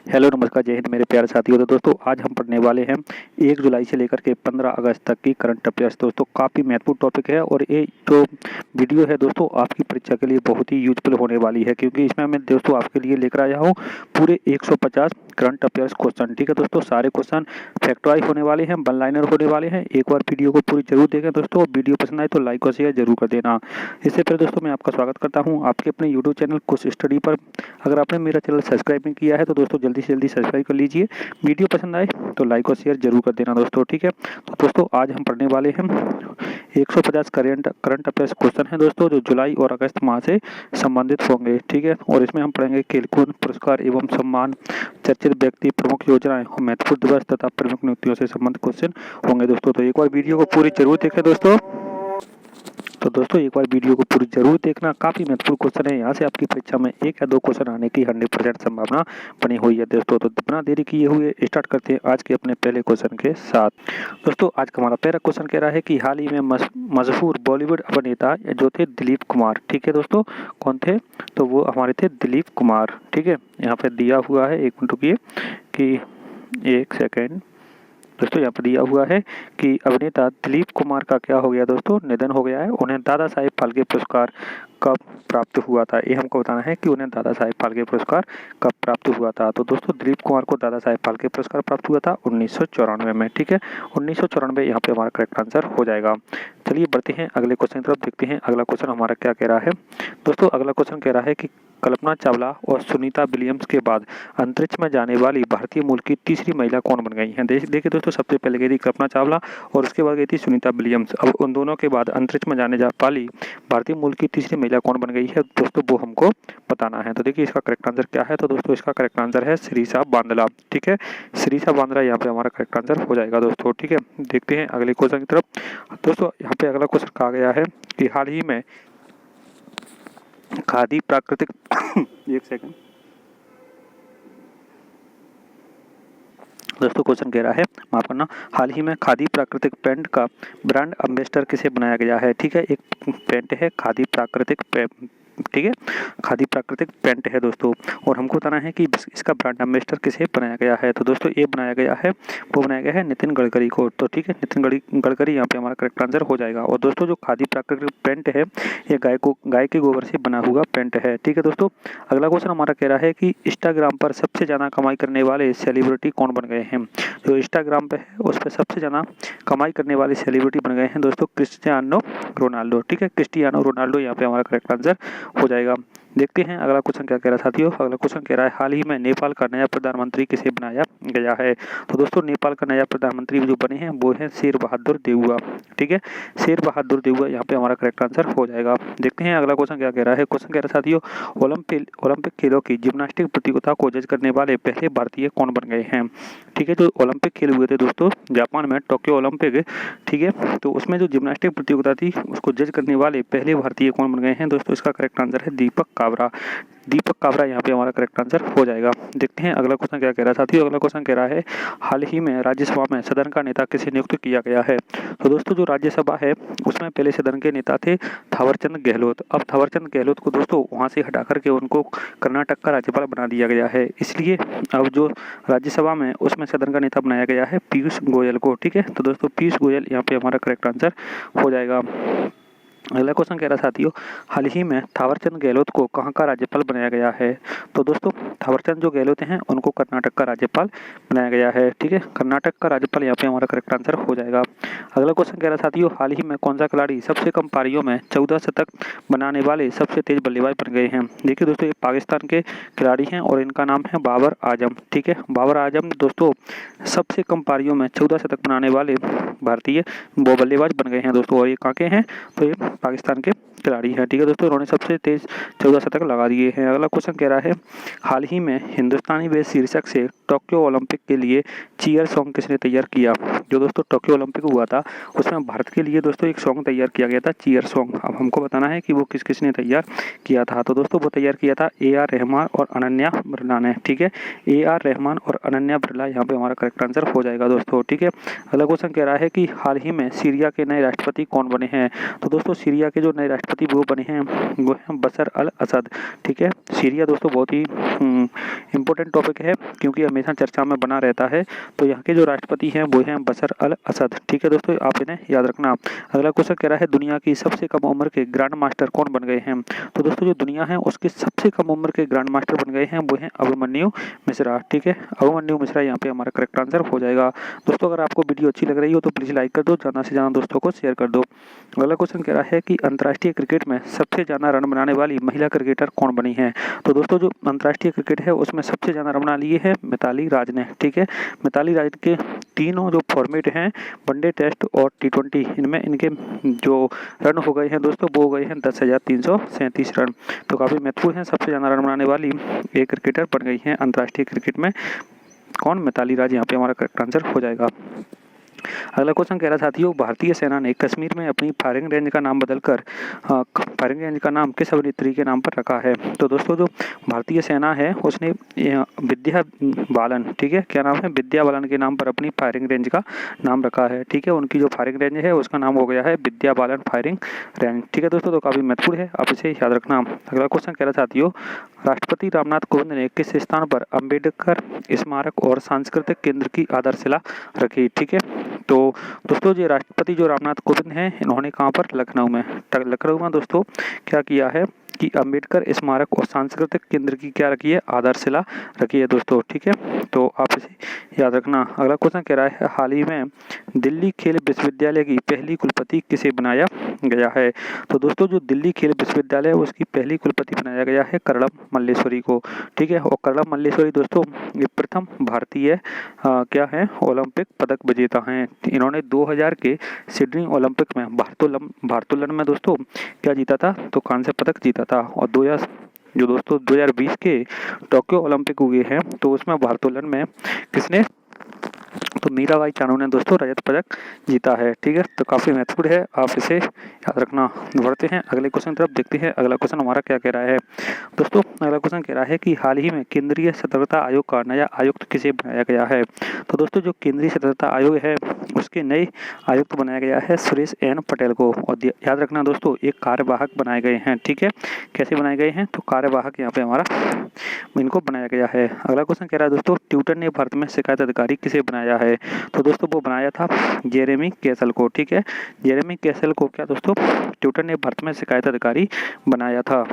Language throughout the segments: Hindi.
हेलो नमस्कार, जय हिंद मेरे प्यारे साथियों। तो दोस्तों आज हम पढ़ने वाले हैं 1 जुलाई से लेकर के 15 अगस्त तक की करंट अफेयर्स। दोस्तों काफ़ी महत्वपूर्ण टॉपिक है और ये जो वीडियो है दोस्तों आपकी परीक्षा के लिए बहुत ही यूजफुल होने वाली है, क्योंकि इसमें मैं दोस्तों आपके लिए लेकर आया हूँ पूरे 150 करंट अफेयर्स क्वेश्चन। ठीक है दोस्तों, सारे क्वेश्चन फैक्ट वाइज होने वाले हैं, वन लाइनर होने वाले हैं। एक बार वीडियो को पूरी जरूर देखें दोस्तों। वीडियो पसंद आए तो लाइक और शेयर जरूर कर देना। इससे पहले दोस्तों मैं आपका स्वागत करता हूँ आपके अपने यूट्यूब चैनल कुछ स्टडी पर। अगर आपने मेरा चैनल सब्सक्राइब नहीं किया है तो दोस्तों जल्दी से जल्दी सब्सक्राइब कर लीजिए। वीडियो पसंद आए तो लाइक और शेयर जरूर कर देना दोस्तों। ठीक है, तो दोस्तों आज हम पढ़ने वाले हैं 150 करंट अफेयर्स क्वेश्चन है दोस्तों, जो जुलाई और अगस्त माह से संबंधित होंगे। ठीक है, और इसमें हम पढ़ेंगे खेलकूद पुरस्कार एवं सम्मान, चर्चित व्यक्ति, प्रमुख योजनाएं और महत्वपूर्ण दिवस तथा प्रमुख नियुक्तियों से संबंधित क्वेश्चन होंगे दोस्तों। तो एक बार वीडियो को पूरी जरूर देखें दोस्तों। तो दोस्तों एक बार वीडियो को पूरी जरूर देखना, काफी महत्वपूर्ण क्वेश्चन है। यहाँ से आपकी परीक्षा में 1 या 2 क्वेश्चन आने की 100% संभावना बनी हुई है दोस्तों। तो बिना देरी किए हुए स्टार्ट करते हैं आज के अपने पहले क्वेश्चन के साथ। दोस्तों आज का हमारा पहला क्वेश्चन कह रहा है कि हाल ही में मशहूर बॉलीवुड अभिनेता जो थे दिलीप कुमार। ठीक है दोस्तों, कौन थे? तो वो हमारे थे दिलीप कुमार। ठीक है, यहाँ पे दिया हुआ है, 1 मिनट रुकिए कि 1 सेकेंड। दोस्तों यहाँ पर दिया हुआ है कि अभिनेता दिलीप कुमार का क्या हो गया दोस्तों, निधन हो गया है। उन्हें दादा साहेब फाल्के पुरस्कार कब प्राप्त हुआ था, ये हमको बताना है कि उन्हें दादा साहेब फाल्के पुरस्कार कब प्राप्त हुआ था। तो दोस्तों दिलीप कुमार को दादा साहेब फाल्के पुरस्कार प्राप्त हुआ था 1994 में। ठीक है, 1994 यहाँ पे हमारा करेक्ट आंसर हो जाएगा। चलिए बढ़ते हैं अगले क्वेश्चन की तरफ, देखते हैं अगला क्वेश्चन हमारा क्या कह रहा है। दोस्तों अगला क्वेश्चन कह रहा है कि कल्पना चावला और सुनीता विलियम्स के बाद अंतरिक्ष में जाने वाली भारतीय मूल की तीसरी महिला कौन बन गई है। देखिए दोस्तों, सबसे पहले गई थी कल्पना चावला और उसके बाद गई थी सुनीता विलियम्स। अब उन दोनों के बाद अंतरिक्ष में जाने जा वाली भारतीय मूल की तीसरी महिला कौन बन गई है दोस्तों, वो हमको बताना है। तो देखिए इसका करेक्ट आंसर क्या है। तो दोस्तों इसका करेक्ट आंसर है श्रीषा बांदला। ठीक है, श्रीषा बांदला यहाँ पे हमारा करेक्ट आंसर हो जाएगा दोस्तों। ठीक है, देखते हैं अगले क्वेश्चन की तरफ। दोस्तों यहाँ पे अगला क्वेश्चन कहा गया है कि हाल ही में खादी प्राकृतिक 1 सेकंड दोस्तों, क्वेश्चन कह रहा है, माफ करना, हाल ही में खादी प्राकृतिक पैंट का ब्रांड एम्बेसडर किसे बनाया गया है। ठीक है, एक पैंट है खादी प्राकृतिक ठीक है, खादी प्राकृतिक पैंट है दोस्तों, और हमको बताना है कि इसका ब्रांड एम्बेसडर किसे बनाया गया है। तो दोस्तों ये बनाया गया है, वो बनाया गया है नितिन गडकरी को। तो ठीक है, नितिन गडकरी यहाँ पे हमारा करेक्ट आंसर हो जाएगा। और दोस्तों जो खादी प्राकृतिक पैंट है ये गाय के गोबर से बना हुआ पैंट है। ठीक है दोस्तों, अगला क्वेश्चन हमारा कह रहा है कि इंस्टाग्राम पर सबसे ज़्यादा कमाई करने वाले सेलिब्रिटी कौन बन गए हैं। जो इंस्टाग्राम पे है उस पर सबसे ज़्यादा कमाई करने वाले सेलिब्रिटी बन गए हैं दोस्तों क्रिस्टियानो रोनाल्डो। ठीक है, क्रिस्टियानो रोनाल्डो यहाँ पे हमारा करेक्ट आंसर हो जाएगा। देखते हैं अगला क्वेश्चन क्या कह रहा है साथियों। अगला क्वेश्चन कह रहा है हाल ही में नेपाल का नया प्रधानमंत्री किसे बनाया गया है। तो दोस्तों नेपाल का नया प्रधानमंत्री जो बने हैं वो है शेर बहादुर देउवा। ठीक है, शेर बहादुर देउवा यहाँ पे हमारा करेक्ट आंसर हो जाएगा। देखते हैं अगला क्वेश्चन क्या कह रहा है। क्वेश्चन कह रहा है साथियों, ओलंपिक खेलों की जिम्नास्टिक प्रतियोगिता को जज करने वाले पहले भारतीय कौन बन गए हैं। ठीक है, जो ओलंपिक खेल हुए थे दोस्तों जापान में, टोक्यो ओलंपिक। ठीक है, तो उसमें जो जिम्नास्टिक प्रतियोगिता थी उसको जज करने वाले पहले भारतीय कौन बन गए हैं दोस्तों, इसका करेक्ट आंसर है दीपक काबरा। दीपक काबरा यहाँ पे हमारा करेक्ट आंसर हो जाएगा। देखते हैं अगला क्वेश्चन क्या कह रहा है साथियों। अगला क्वेश्चन कह रहा है हाल ही में राज्यसभा में सदन का नेता किसे नियुक्त किया गया है। तो दोस्तों जो राज्यसभा है उसमें पहले सदन के नेता थे थावरचंद गहलोत। अब थावरचंद गहलोत को दोस्तों वहाँ से हटा करके उनको कर्नाटक का राज्यपाल बना दिया गया है, इसलिए अब जो राज्यसभा में उसमें सदन का नेता बनाया गया है पीयूष गोयल को। ठीक है, तो दोस्तों पीयूष गोयल यहाँ पे हमारा करेक्ट आंसर हो जाएगा। अगला क्वेश्चन कह रहा साथियों, हाल ही में थावरचंद गहलोत को कहाँ का राज्यपाल बनाया गया है। तो दोस्तों थावरचंद जो गहलोत हैं उनको कर्नाटक का राज्यपाल बनाया गया है। ठीक है, कर्नाटक का राज्यपाल यहाँ पे हमारा करेक्ट आंसर हो जाएगा। अगला क्वेश्चन कह रहा साथियों, हाल ही में कौन सा खिलाड़ी सबसे कम पारियों में 14 शतक बनाने वाले सबसे तेज बल्लेबाज बन गए हैं। देखिए दोस्तों ये पाकिस्तान के खिलाड़ी हैं और इनका नाम है बाबर आजम। ठीक है, बाबर आजम दोस्तों सबसे कम पारियों में 14 शतक बनाने वाले भारतीय वो बल्लेबाज बन गए हैं दोस्तों, और ये कहाँ के हैं, तो ये पाकिस्तान के खिलाड़ी हैं। ठीक है दोस्तों, उन्होंने सबसे तेज 14 शतक लगा दिए हैं। अगला क्वेश्चन कह रहा है हाल ही में हिंदुस्तानी वेश शीर्षक से टोक्यो ओलंपिक के लिए चीयर सॉन्ग किसने तैयार किया। जो दोस्तों टोक्यो ओलंपिक हुआ था उसमें भारत के लिए दोस्तों एक सॉन्ग तैयार किया गया था चीयर सॉन्ग। अब हमको बताना है कि वो किसने तैयार किया था। तो दोस्तों वो तैयार किया था AR रहमान और अनन्या बिरला ने। ठीक है, AR रहमान और अनन्या बिरला यहाँ पे हमारा करेक्ट आंसर हो जाएगा दोस्तों। ठीक है, अगला क्वेश्चन कह रहा है कि हाल ही में सीरिया के नए राष्ट्रपति कौन बने हैं। तो दोस्तों सीरिया के जो नए राष्ट्रपति वो बने हैं वो हैं बशर अल असद। ठीक है, सीरिया दोस्तों बहुत ही इम्पोर्टेंट टॉपिक है क्योंकि हमेशा चर्चा में बना रहता है। तो यहाँ के जो राष्ट्रपति हैं वो हैं बशर अल असद। ठीक है दोस्तों, आप इन्हें याद रखना। अगला क्वेश्चन कह रहा है दुनिया की सबसे कम उम्र के ग्रैंड मास्टर कौन बन गए हैं? तो दोस्तों जो दुनिया है उसके सबसे कम उम्र के ग्रैंड मास्टर बन गए हैं वो हैं अभिमन्यु मिश्रा। ठीक है, अभिमन्यु मिश्रा यहाँ पे हमारा करेक्ट आंसर हो जाएगा। दोस्तों अगर आपको वीडियो अच्छी लग रही हो तो प्लीज़ लाइक कर दो, ज़्यादा से ज़्यादा दोस्तों को शेयर कर दो। अगला क्वेश्चन कह रहा है कि अंतर्राष्ट्रीय क्रिकेट में सबसे ज़्यादा रन बनाने वाली महिला क्रिकेटर कौन बनी है? तो दोस्तों जो अंतर्राष्ट्रीय क्रिकेट है उसमें सबसे ज़्यादा रन बना लिए है मिताली राज ने। ठीक है, मिताली राज के तीनों जो फॉर्मेट हैं वनडे, टेस्ट और T20, इनमें इनके जो रन हो गए हैं दोस्तों वो हो गए हैं 10,337 रन। तो काफ़ी महत्वपूर्ण है, सबसे ज़्यादा रन बनाने वाली एक क्रिकेटर बन गई हैं अंतर्राष्ट्रीय क्रिकेट में। कौन? मिताली राज यहाँ पे हमारा करेक्ट आंसर हो जाएगा। अगला क्वेश्चन कह रहा साथियों भारतीय सेना ने कश्मीर में अपनी फायरिंग रेंज का नाम बदलकर फायरिंग रेंज का नाम किस अभिनेत्री के नाम पर रखा है? तो दोस्तों जो भारतीय सेना है उसने विद्या बालन, ठीक है, क्या नाम है, विद्या बालन के नाम पर अपनी फायरिंग रेंज का नाम रखा है। ठीक है, उनकी जो फायरिंग रेंज है उसका नाम हो गया है विद्या बालन फायरिंग रेंज। ठीक है दोस्तों, तो काफ़ी महत्वपूर्ण है, आप इसे याद रखना। अगला क्वेश्चन कह रहा साथियों राष्ट्रपति रामनाथ कोविंद ने किस स्थान पर अम्बेडकर स्मारक और सांस्कृतिक केंद्र की आधारशिला रखी? ठीक है, तो दोस्तों जो राष्ट्रपति जो रामनाथ कोविंद हैं इन्होंने कहाँ पर? लखनऊ में दोस्तों क्या किया है कि अम्बेडकर स्मारक और सांस्कृतिक केंद्र की क्या रखी है? आधारशिला रखी है दोस्तों। ठीक है, तो आप इसे याद रखना। अगला क्वेश्चन कह रहा है हाल ही में दिल्ली खेल विश्वविद्यालय की पहली कुलपति किसे बनाया गया है? तो दोस्तों जो दिल्ली खेल विश्वविद्यालय है उसकी पहली कुलपति बनाया गया है कर्णम मल्लेश्वरी को। ठीक है, और कर्णम मल्लेश्वरी दोस्तों ये प्रथम भारतीय क्या है? ओलंपिक पदक विजेता हैं। इन्होंने 2000 के सिडनी ओलंपिक में भारोत्तोलन में दोस्तों क्या जीता था? तो कांस्य पदक जीता था। और 2020 के टोक्यो ओलंपिक हुए हैं तो उसमें भारोत्तोलन में किसने? तो मीराबाई चानू ने दोस्तों रजत पदक जीता है। ठीक है, तो काफ़ी महत्वपूर्ण है, आप इसे याद रखना। बढ़ते हैं अगले क्वेश्चन की तरफ, देखते हैं अगला क्वेश्चन हमारा क्या कह रहा है। दोस्तों अगला क्वेश्चन कह रहा है कि हाल ही में केंद्रीय सतर्कता आयोग का नया आयुक्त किसे बनाया गया है? तो दोस्तों जो केंद्रीय सतर्कता आयोग है उसके नए आयुक्त बनाया गया है सुरेश एन पटेल को। और याद रखना दोस्तों एक कार्यवाहक बनाए गए हैं। ठीक है, कैसे बनाए गए हैं? तो कार्यवाहक यहाँ पे हमारा इनको बनाया गया है। अगला क्वेश्चन कह रहा है दोस्तों ट्विटर ने भारत में शिकायत अधिकारी किसे बनाया है? तो दोस्तों वो बनाया था जेरेमी कैसल को। ठीक है, जेरेमी कैसल को क्या दोस्तों ट्विटर ने भारत में शिकायत अधिकारी बनाया था।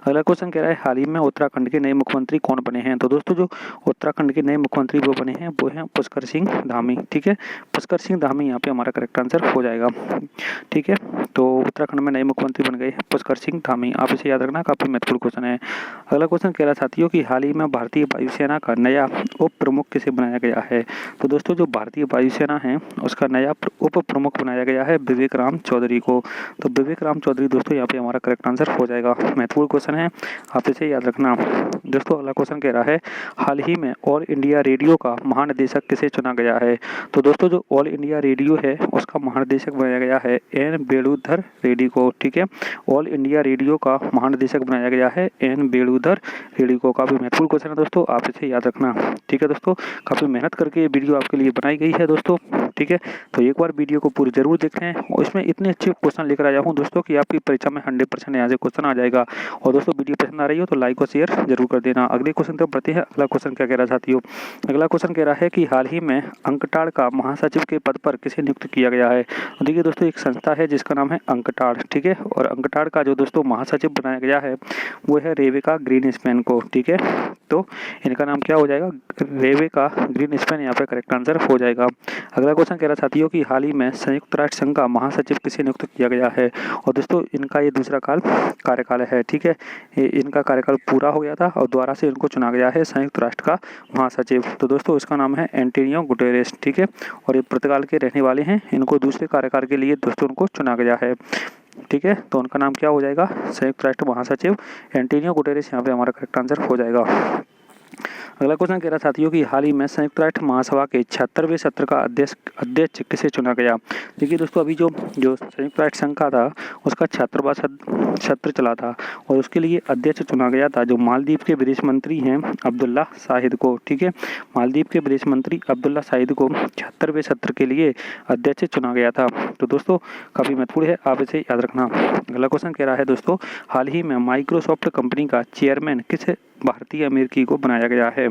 अगला क्वेश्चन कह रहा है हाल ही में उत्तराखंड के नए मुख्यमंत्री कौन बने हैं? तो दोस्तों जो उत्तराखंड के नए मुख्यमंत्री वो बने हैं वो हैं पुष्कर सिंह धामी। ठीक है, पुष्कर सिंह धामी यहाँ पे हमारा करेक्ट आंसर हो जाएगा। ठीक है, तो उत्तराखंड में नए मुख्यमंत्री बन गए हैं पुष्कर सिंह धामी, आप इसे याद रखना, काफी महत्वपूर्ण क्वेश्चन है। अगला क्वेश्चन कह रहा साथियों कि हाल ही में भारतीय वायुसेना का नया उप प्रमुख किसे बनाया गया है? तो दोस्तों जो भारतीय वायुसेना है उसका नया उप प्रमुख बनाया गया है विवेक राम चौधरी को। तो विवेक राम चौधरी दोस्तों यहाँ पे हमारा करेक्ट आंसर हो जाएगा। महत्वपूर्ण क्वेश्चन है, आप इसे याद रखना। दोस्तों अगला क्वेश्चन कह रहा है हाल ही में ऑल इंडिया रेडियो का महानिदेशक किसे चुना गया है? तो दोस्तों जो ऑल इंडिया रेडियो है उसका महानिदेशक बनाया गया है एन वेणुधर रेड्डी को। ठीक है, ऑल इंडिया रेडियो का महानिदेशक बनाया गया है एन वेणुधर रेड्डी को। काफी महत्वपूर्ण क्वेश्चन है दोस्तों, आप इसे याद रखना। ठीक है दोस्तों, काफी मेहनत करके ये वीडियो आपके लिए बनाई गई है दोस्तों। ठीक है, तो एक बार वीडियो को पूरी जरूर देखें और इसमें इतने अच्छे क्वेश्चन लेकर आया हूँ दोस्तों कि आपकी परीक्षा में 100% यहाँ से क्वेश्चन आ जाएगा। और दोस्तों वीडियो पसंद आ रही हो तो लाइक और शेयर जरूर कर देना। अगले क्वेश्चन तक बढ़ते हैं। अगला क्वेश्चन क्या कह रहा साथियों? अगला क्वेश्चन कह रहा है कि हाल ही में अंकटाड का महासचिव के पद पर किसे नियुक्त किया गया है? तो देखिए दोस्तों एक संस्था है जिसका नाम है अंकटाड। ठीक है, और अंकटाड का जो दोस्तों महासचिव बनाया गया है वो है रेवेका ग्रीनस्पैन को। ठीक है, तो इनका नाम क्या हो जाएगा? रेवेका ग्रीनस्पैन यहाँ पे करेक्ट आंसर हो जाएगा। अगला क्वेश्चन कह रहा साथियों कि हाल ही में संयुक्त राष्ट्र संघ का महासचिव किसे नियुक्त किया गया है? और दोस्तों इनका ये दूसरा कार्यकाल है। ठीक है, इनका कार्यकाल पूरा हो गया था और दोबारा से इनको चुना गया है संयुक्त राष्ट्र का महासचिव। तो दोस्तों इसका नाम है एंटोनियो गुटेरेस। ठीक है, और ये पुर्तगाल के रहने वाले हैं, इनको दूसरे कार्यकाल के लिए दोस्तों उनको चुना गया है। ठीक है, तो उनका नाम क्या हो जाएगा? संयुक्त राष्ट्र महासचिव एंटोनियो गुटेरेस यहाँ पे हमारा करेक्ट आंसर हो जाएगा। अगला क्वेश्चन कह रहा साथियों कि हाल ही में संयुक्त राष्ट्र महासभा के 76वें सत्र का अध्यक्ष किसे चुना गया। देखिए दोस्तों, अभी जो संयुक्त राष्ट्र संघ का था उसका 76वां सत्र चला था और उसके लिए अध्यक्ष चुना गया था जो मालदीव के विदेश मंत्री हैं अब्दुल्ला शाहिद को। ठीक है, मालदीव के विदेश मंत्री अब्दुल्ला शाहिद को 76वें सत्र के लिए अध्यक्ष चुना गया था। तो दोस्तों काफ़ी महत्वपूर्ण है, आप इसे याद रखना। अगला क्वेश्चन कह रहा है दोस्तों, हाल ही में माइक्रोसॉफ्ट कंपनी का चेयरमैन किस भारतीय अमेरिकी को बनाया गया है।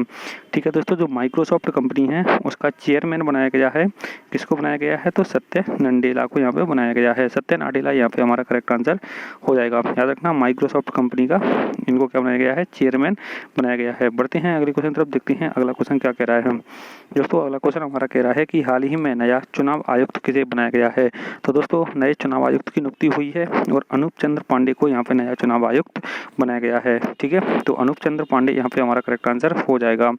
ठीक है दोस्तों, जो माइक्रोसॉफ्ट कंपनी है उसका चेयरमैन बनाया गया है, किसको बनाया गया है, तो सत्य नडेला को यहाँ पे बनाया गया है। सत्य नडेला यहाँ पे हमारा करेक्ट आंसर हो जाएगा। याद रखना, माइक्रोसॉफ्ट कंपनी का इनको क्या बनाया गया है, चेयरमैन बनाया गया है। बढ़ते हैं अगले क्वेश्चन तरफ, देखते हैं अगला क्वेश्चन क्या कह रहा है दोस्तों। अगला क्वेश्चन हमारा कह रहा है कि हाल ही में नया चुनाव आयुक्त किसे बनाया गया है। तो दोस्तों नए चुनाव आयुक्त की नियुक्ति हुई है और अनूप चंद्र पांडे को यहाँ पे नया चुनाव आयुक्त बनाया गया है। ठीक है, तो अनूप चंद्र पांडे यहाँ पे हमारा करेक्ट आंसर हो जाएगा।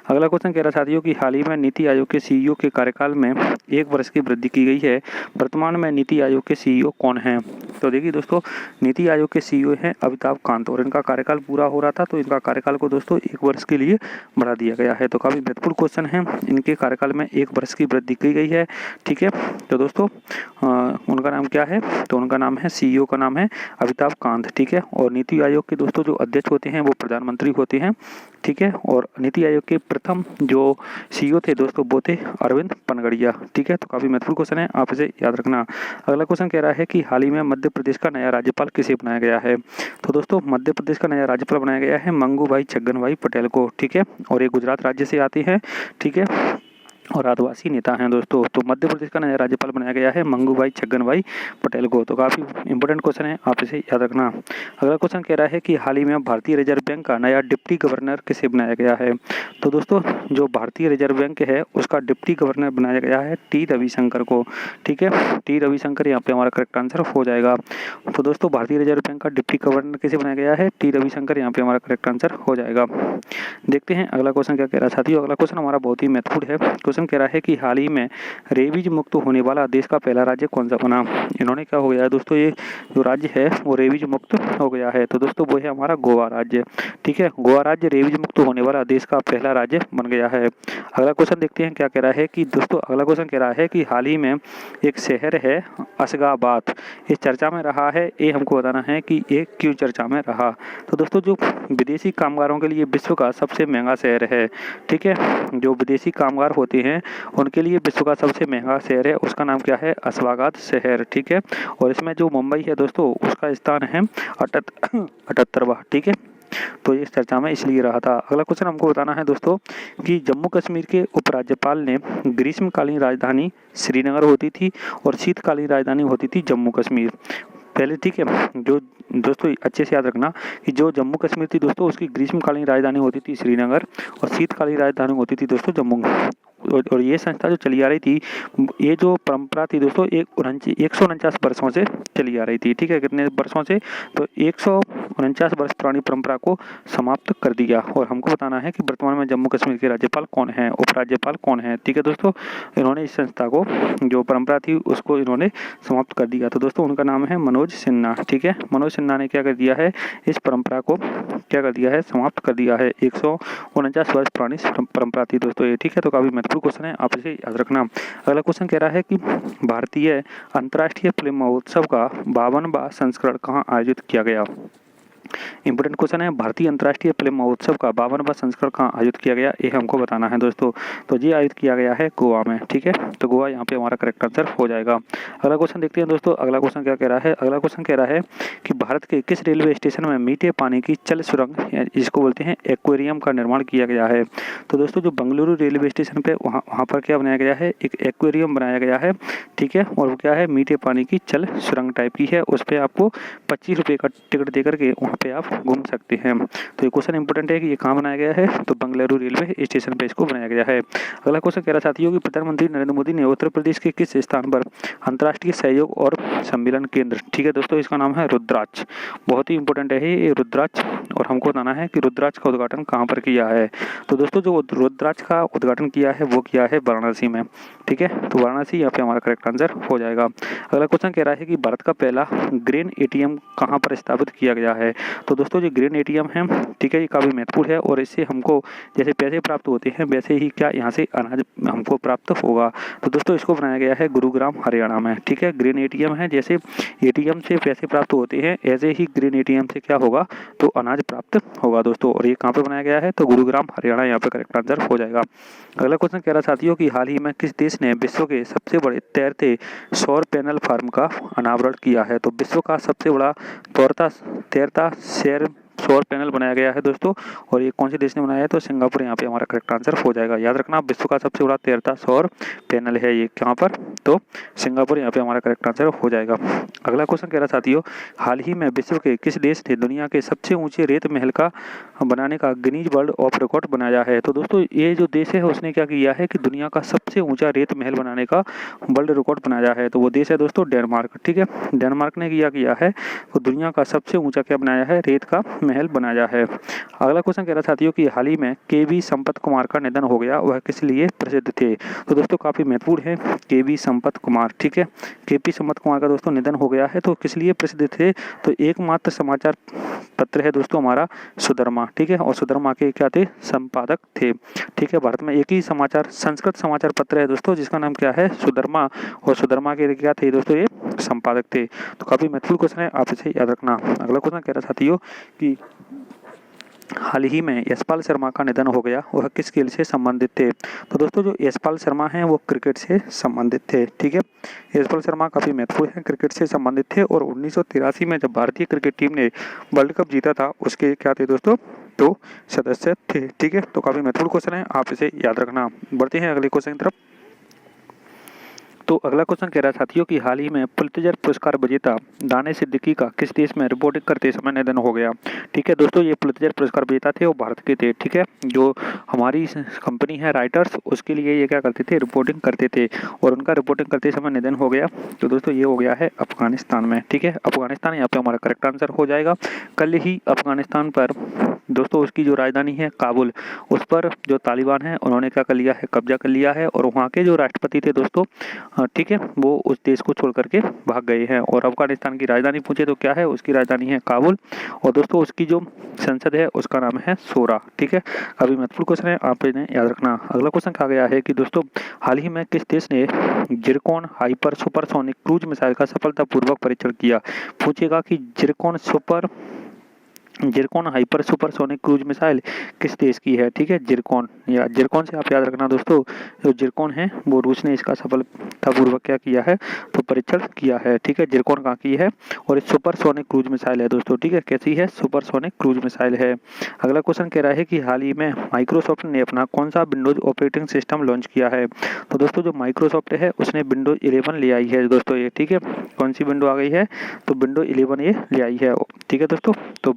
अगला क्वेश्चन कह रहा साथियों कि हाल ही में नीति आयोग के सीईओ के कार्यकाल में 1 वर्ष की वृद्धि की गई है। वर्तमान में नीति आयोग के सीईओ कौन हैं। तो देखिए दोस्तों, नीति आयोग के सीईओ हैं अमिताभ कांत और इनका कार्यकाल पूरा हो रहा था तो इनका कार्यकाल को दोस्तों 1 वर्ष के लिए बढ़ा दिया गया है। तो काफी महत्वपूर्ण क्वेश्चन है, इनके कार्यकाल में 1 वर्ष की वृद्धि की गई है। ठीक है, तो दोस्तों उनका नाम क्या है, तो उनका नाम है, सीईओ का नाम है अमिताभ कांत। ठीक है, और नीति आयोग के दोस्तों जो अध्यक्ष होते हैं वो प्रधानमंत्री होते हैं। ठीक है, और नीति आयोग के प्रथम जो सीईओ थे दोस्तों वो थे अरविंद पनगड़िया। ठीक है, तो काफी महत्वपूर्ण क्वेश्चन है, आप इसे याद रखना। अगला क्वेश्चन कह रहा है कि हाल ही में मध्य प्रदेश का नया राज्यपाल किसे बनाया गया है। तो दोस्तों मध्य प्रदेश का नया राज्यपाल बनाया गया है मंगूभाई छगन पटेल को। ठीक है, और ये गुजरात राज्य से आते हैं। ठीक है, और आदिवासी नेता हैं दोस्तों। तो मध्य प्रदेश का नया राज्यपाल बनाया गया है मंगूभाई छगन पटेल को। तो काफी इंपॉर्टेंट क्वेश्चन है, आप इसे याद रखना। अगला क्वेश्चन कह रहा है कि हाल ही में भारतीय रिजर्व बैंक का नया डिप्टी गवर्नर किसे बनाया गया है। तो दोस्तों जो भारतीय रिजर्व बैंक है उसका डिप्टी गवर्नर बनाया गया है टी रविशंकर को। ठीक है, टी रविशंकर यहाँ पे हमारा करेक्ट आंसर हो जाएगा। तो दोस्तों भारतीय रिजर्व बैंक का डिप्टी गवर्नर किसे बनाया गया है, टी रविशंकर, यहाँ पे हमारा करेक्ट आंसर हो जाएगा। देखते हैं अगला क्वेश्चन क्या कह रहा है साथियों। अगला क्वेश्चन हमारा बहुत ही महत्वपूर्ण है। क्वेश्चन कह रहा है कि हाल ही में रेबीज मुक्त होने वाला देश का पहला राज्य कौन सा बना। इन्होंने क्या हो गया है दोस्तों, ये जो राज्य है वो रेबीज मुक्त हो गया है। तो दोस्तों वो है हमारा गोवा राज्य। ठीक है, गोवा राज्य रेबीज मुक्त होने वाला देश का पहला राज्य बन गया है। अगला क्वेश्चन देखते हैं क्या कह रहा है कि दोस्तों, अगला क्वेश्चन कह रहा है कि हाल ही में एक शहर है असगाबाद, ये चर्चा में रहा है। ये हमको बताना है कि ये क्यों चर्चा में रहा। तो दोस्तों जो विदेशी कामगारों के लिए विश्व का सबसे महंगा शहर है। ठीक है, जो विदेशी कामगार होते हैं उनके लिए विश्व का सबसे महंगा शहर है, उसका नाम क्या है, असवागाद शहर। ठीक है, और इसमें जो मुंबई है दोस्तों उसका स्थान है 78वां। ठीक है, तो ये इस चर्चा में इसलिए रहा था। अगला क्वेश्चन हमको बताना है दोस्तों कि जम्मू कश्मीर के उपराज्यपाल ने ग्रीष्मकालीन राजधानी श्रीनगर होती थी और शीतकालीन राजधानी होती थी जम्मू कश्मीर पहले। ठीक है, जो दोस्तों अच्छे से याद रखना कि जो जम्मू कश्मीर थी दोस्तों उसकी ग्रीष्मकालीन राजधानी होती थी श्रीनगर और शीतकालीन राजधानी होती थी दोस्तों जम्मू। और ये संस्था जो चली आ रही थी, ये जो परंपरा थी दोस्तों 149 वर्षों से चली आ रही थी। ठीक है, कितने वर्षों से, तो 149 वर्ष पुरानी परंपरा को समाप्त कर दिया। और हमको बताना है कि वर्तमान में जम्मू कश्मीर के राज्यपाल कौन है, उपराज्यपाल कौन है। ठीक है दोस्तों, इन्होंने इस संस्था को जो परंपरा थी उसको इन्होंने समाप्त कर दिया। तो दोस्तों उनका नाम है मनोज सिन्हा। ठीक है, मनोज सिन्हा ने क्या कर दिया है, इस परंपरा को क्या कर दिया है, समाप्त कर दिया है। 149 वर्ष पुरानी परंपरा थी दोस्तों ये। ठीक है, तो काफी महत्वपूर्ण क्वेश्चन है, आप इसे याद रखना। अगला क्वेश्चन कह रहा है कि भारतीय अंतर्राष्ट्रीय फिल्म महोत्सव का 52वां संस्करण कहाँ आयोजित किया गया। इंपोर्टेंट क्वेश्चन है, भारतीय अंतर्राष्ट्रीय फिल्म महोत्सव का 52वां संस्करण कहाँ आयोजित किया गया, ये हमको बताना है दोस्तों। तो ये आयोजित किया गया है गोवा में। ठीक है, तो गोवा यहाँ पे हमारा करेक्ट आंसर हो जाएगा। अगला क्वेश्चन देखते हैं दोस्तों। अगला क्वेश्चन क्या कह रहा है, अगला क्वेश्चन कह रहा है कि भारत के किस रेलवे स्टेशन में मीठे पानी की जल सुरंग जिसको बोलते हैं एक्वेरियम का निर्माण किया गया है। तो दोस्तों जो बेंगलुरु रेलवे स्टेशन पे वहाँ पर क्या बनाया गया है, एक एक्वेरियम बनाया गया है। ठीक है, और वो क्या है, मीठे पानी की जल सुरंग टाइप की है। उस पर आपको 25 रुपये का टिकट दे करके वहाँ पे आप घूम सकते हैं। तो ये क्वेश्चन इंपोर्टेंट है कि ये कहाँ बनाया गया है, तो बेंगलुरु रेलवे स्टेशन पे इसको बनाया गया है। अगला क्वेश्चन कह रहा साथियों कि प्रधानमंत्री नरेंद्र मोदी ने उत्तर प्रदेश के किस स्थान पर अंतर्राष्ट्रीय सहयोग और सम्मेलन केंद्र, ठीक है दोस्तों, इसका नाम है रुद्राक्ष। बहुत ही इंपॉर्टेंट है ये रुद्राक्ष, और हमको बताना है कि रुद्राक्ष का उद्घाटन कहाँ पर किया है। तो दोस्तों जो रुद्राक्ष का उद्घाटन किया है वो किया है वाराणसी में। ठीक है, तो वाराणसी यहाँ पे हमारा करेक्ट आंसर हो जाएगा। अगला क्वेश्चन कह रहा है कि भारत का पहला ग्रेन एटीएम कहाँ पर स्थापित किया गया है। तो दोस्तों जो ग्रीन एटीएम है, ठीक है, ये काफ़ी महत्वपूर्ण है और इससे हमको जैसे पैसे प्राप्त होते हैं वैसे ही क्या यहाँ से अनाज हमको प्राप्त होगा। तो दोस्तों इसको बनाया गया है गुरुग्राम हरियाणा में, ठीक है। ग्रीन एटीएम है, जैसे एटीएम से पैसे प्राप्त होते हैं ऐसे ही ग्रीन एटीएम से क्या होगा, तो अनाज प्राप्त होगा दोस्तों। और ये कहाँ पे बनाया गया है, तो गुरुग्राम हरियाणा, यहाँ पे करेक्ट आंसर हो जाएगा। अगला क्वेश्चन कह रहा साथियों कि हाल ही में किस देश ने विश्व के सबसे बड़े तैरते सौर पैनल फार्म का अनावरण किया है। तो विश्व का सबसे बड़ा तैरता सौर पैनल बनाया गया है दोस्तों, और ये कौन से देश ने बनाया है, तो सिंगापुर यहाँ पे हमारा करेक्ट आंसर हो जाएगा। याद रखना विश्व का सबसे बड़ा तैरता सौर पैनल है ये, कहाँ पर, तो सिंगापुर, यहाँ पे हमारा करेक्ट आंसर हो जाएगा। अगला क्वेश्चन कह रहा साथियों हाल ही में विश्व के किस देश ने दुनिया के सबसे ऊंचे रेत महल का बनाने का गिनीज वर्ल्ड ऑफ रिकॉर्ड बनाया है। तो दोस्तों ये जो देश है उसने क्या किया है कि दुनिया का सबसे ऊंचा रेत महल बनाने का वर्ल्ड रिकॉर्ड बनाया है। तो वो देश है दोस्तों डेनमार्क, ठीक है। डेनमार्क ने किया है तो दुनिया का सबसे ऊंचा क्या बनाया है, रेत का महल बनाया है। अगला क्वेश्चन कह रहा साथियों कि हाल ही में केवी संपत कुमार का निधन हो गया, वह किस लिए प्रसिद्ध थे। तो दोस्तों काफी महत्वपूर्ण है केवी संपत कुमार, ठीक है। केपी संपत कुमार का दोस्तों निधन हो गया है, तो किस लिए प्रसिद्ध थे, तो एकमात्र समाचार पत्र है दोस्तों हमारा सुधर्मा, ठीक है। और सुधर्मा के क्या थे, संपादक थे, ठीक है। भारत में एक ही संस्कृत समाचार पत्र है दोस्तों जिसका नाम क्या है, सुधर्मा, और सुधर्मा के क्या थे दोस्तों, ये संपादक थे। तो काफी महत्वपूर्ण क्वेश्चन है, आप इसे याद रखना। अगला क्वेश्चन कह रहा साथियों कि हाल ही में यशपाल शर्मा का निधन हो गया, वह किस खेल से संबंधित थे। तो दोस्तों जो यशपाल शर्मा हैं वो क्रिकेट से संबंधित थे, ठीक है। यशपाल शर्मा काफी महत्वपूर्ण है, क्रिकेट से संबंधित थे, और 1983 में जब भारतीय क्रिकेट टीम ने वर्ल्ड कप जीता था उसके क्या थे दोस्तों, तो सदस्य थे, ठीक है। तो काफी महत्वपूर्ण क्वेश्चन है, आप इसे याद रखना। बढ़ते हैं अगले क्वेश्चन की तरफ। तो अगला क्वेश्चन कह रहा है साथियों कि हाल ही में पुलित्जर पुरस्कार विजेता दानिश सिद्दीकी का किस देश में रिपोर्टिंग करते समय निधन हो गया, ठीक है। दोस्तों ये पुलित्जर पुरस्कार विजेता थे, वो भारत के थे, ठीक है। जो हमारी कंपनी है राइटर्स, उसके लिए ये क्या करते थे, रिपोर्टिंग करते थे, और उनका रिपोर्टिंग करते समय निधन हो गया। तो दोस्तों ये हो गया है अफगानिस्तान में, ठीक है। अफगानिस्तान यहाँ पे हमारा करेक्ट आंसर हो जाएगा। कल ही अफगानिस्तान पर दोस्तों उसकी जो राजधानी है काबुल, उस पर जो तालिबान है उन्होंने क्या कर लिया है, कब्जा कर लिया है, और वहाँ के जो राष्ट्रपति थे दोस्तों, ठीक है, वो उस देश को छोड़ करके भाग गए हैं। और अफगानिस्तान की राजधानी पूछे तो क्या है, उसकी राजधानी है काबुल, और दोस्तों उसकी जो संसद है उसका नाम है शोरा, ठीक है। अभी महत्वपूर्ण क्वेश्चन है, आप इन्हें याद रखना। अगला क्वेश्चन कहा गया है कि दोस्तों हाल ही में किस देश ने Zircon hyper supersonic cruise missile का सफलतापूर्वक परीक्षण किया। पूछेगा कि Zircon hyper supersonic cruise missile किस देश की है, ठीक है। जिरकॉन, या जिरकॉन से आप याद रखना दोस्तों, जो जिरकॉन है वो रूस ने इसका सफलतापूर्वक क्या किया है, तो परीक्षण किया है, ठीक है। जिरकॉन कहाँ की है, और सुपरसोनिक क्रूज मिसाइल है दोस्तों, ठीक है। कैसी है, सुपरसोनिक क्रूज मिसाइल है। अगला क्वेश्चन कह रहा है कि हाल ही में माइक्रोसॉफ्ट ने अपना कौन सा विंडोज ऑपरेटिंग सिस्टम लॉन्च किया है। तो दोस्तों जो माइक्रोसॉफ्ट है उसने विंडोज 11 ले आई है दोस्तों ये, ठीक है। कौन सी विंडो आ गई है, तो विंडो 11 ये ले आई है, ठीक है दोस्तों। तो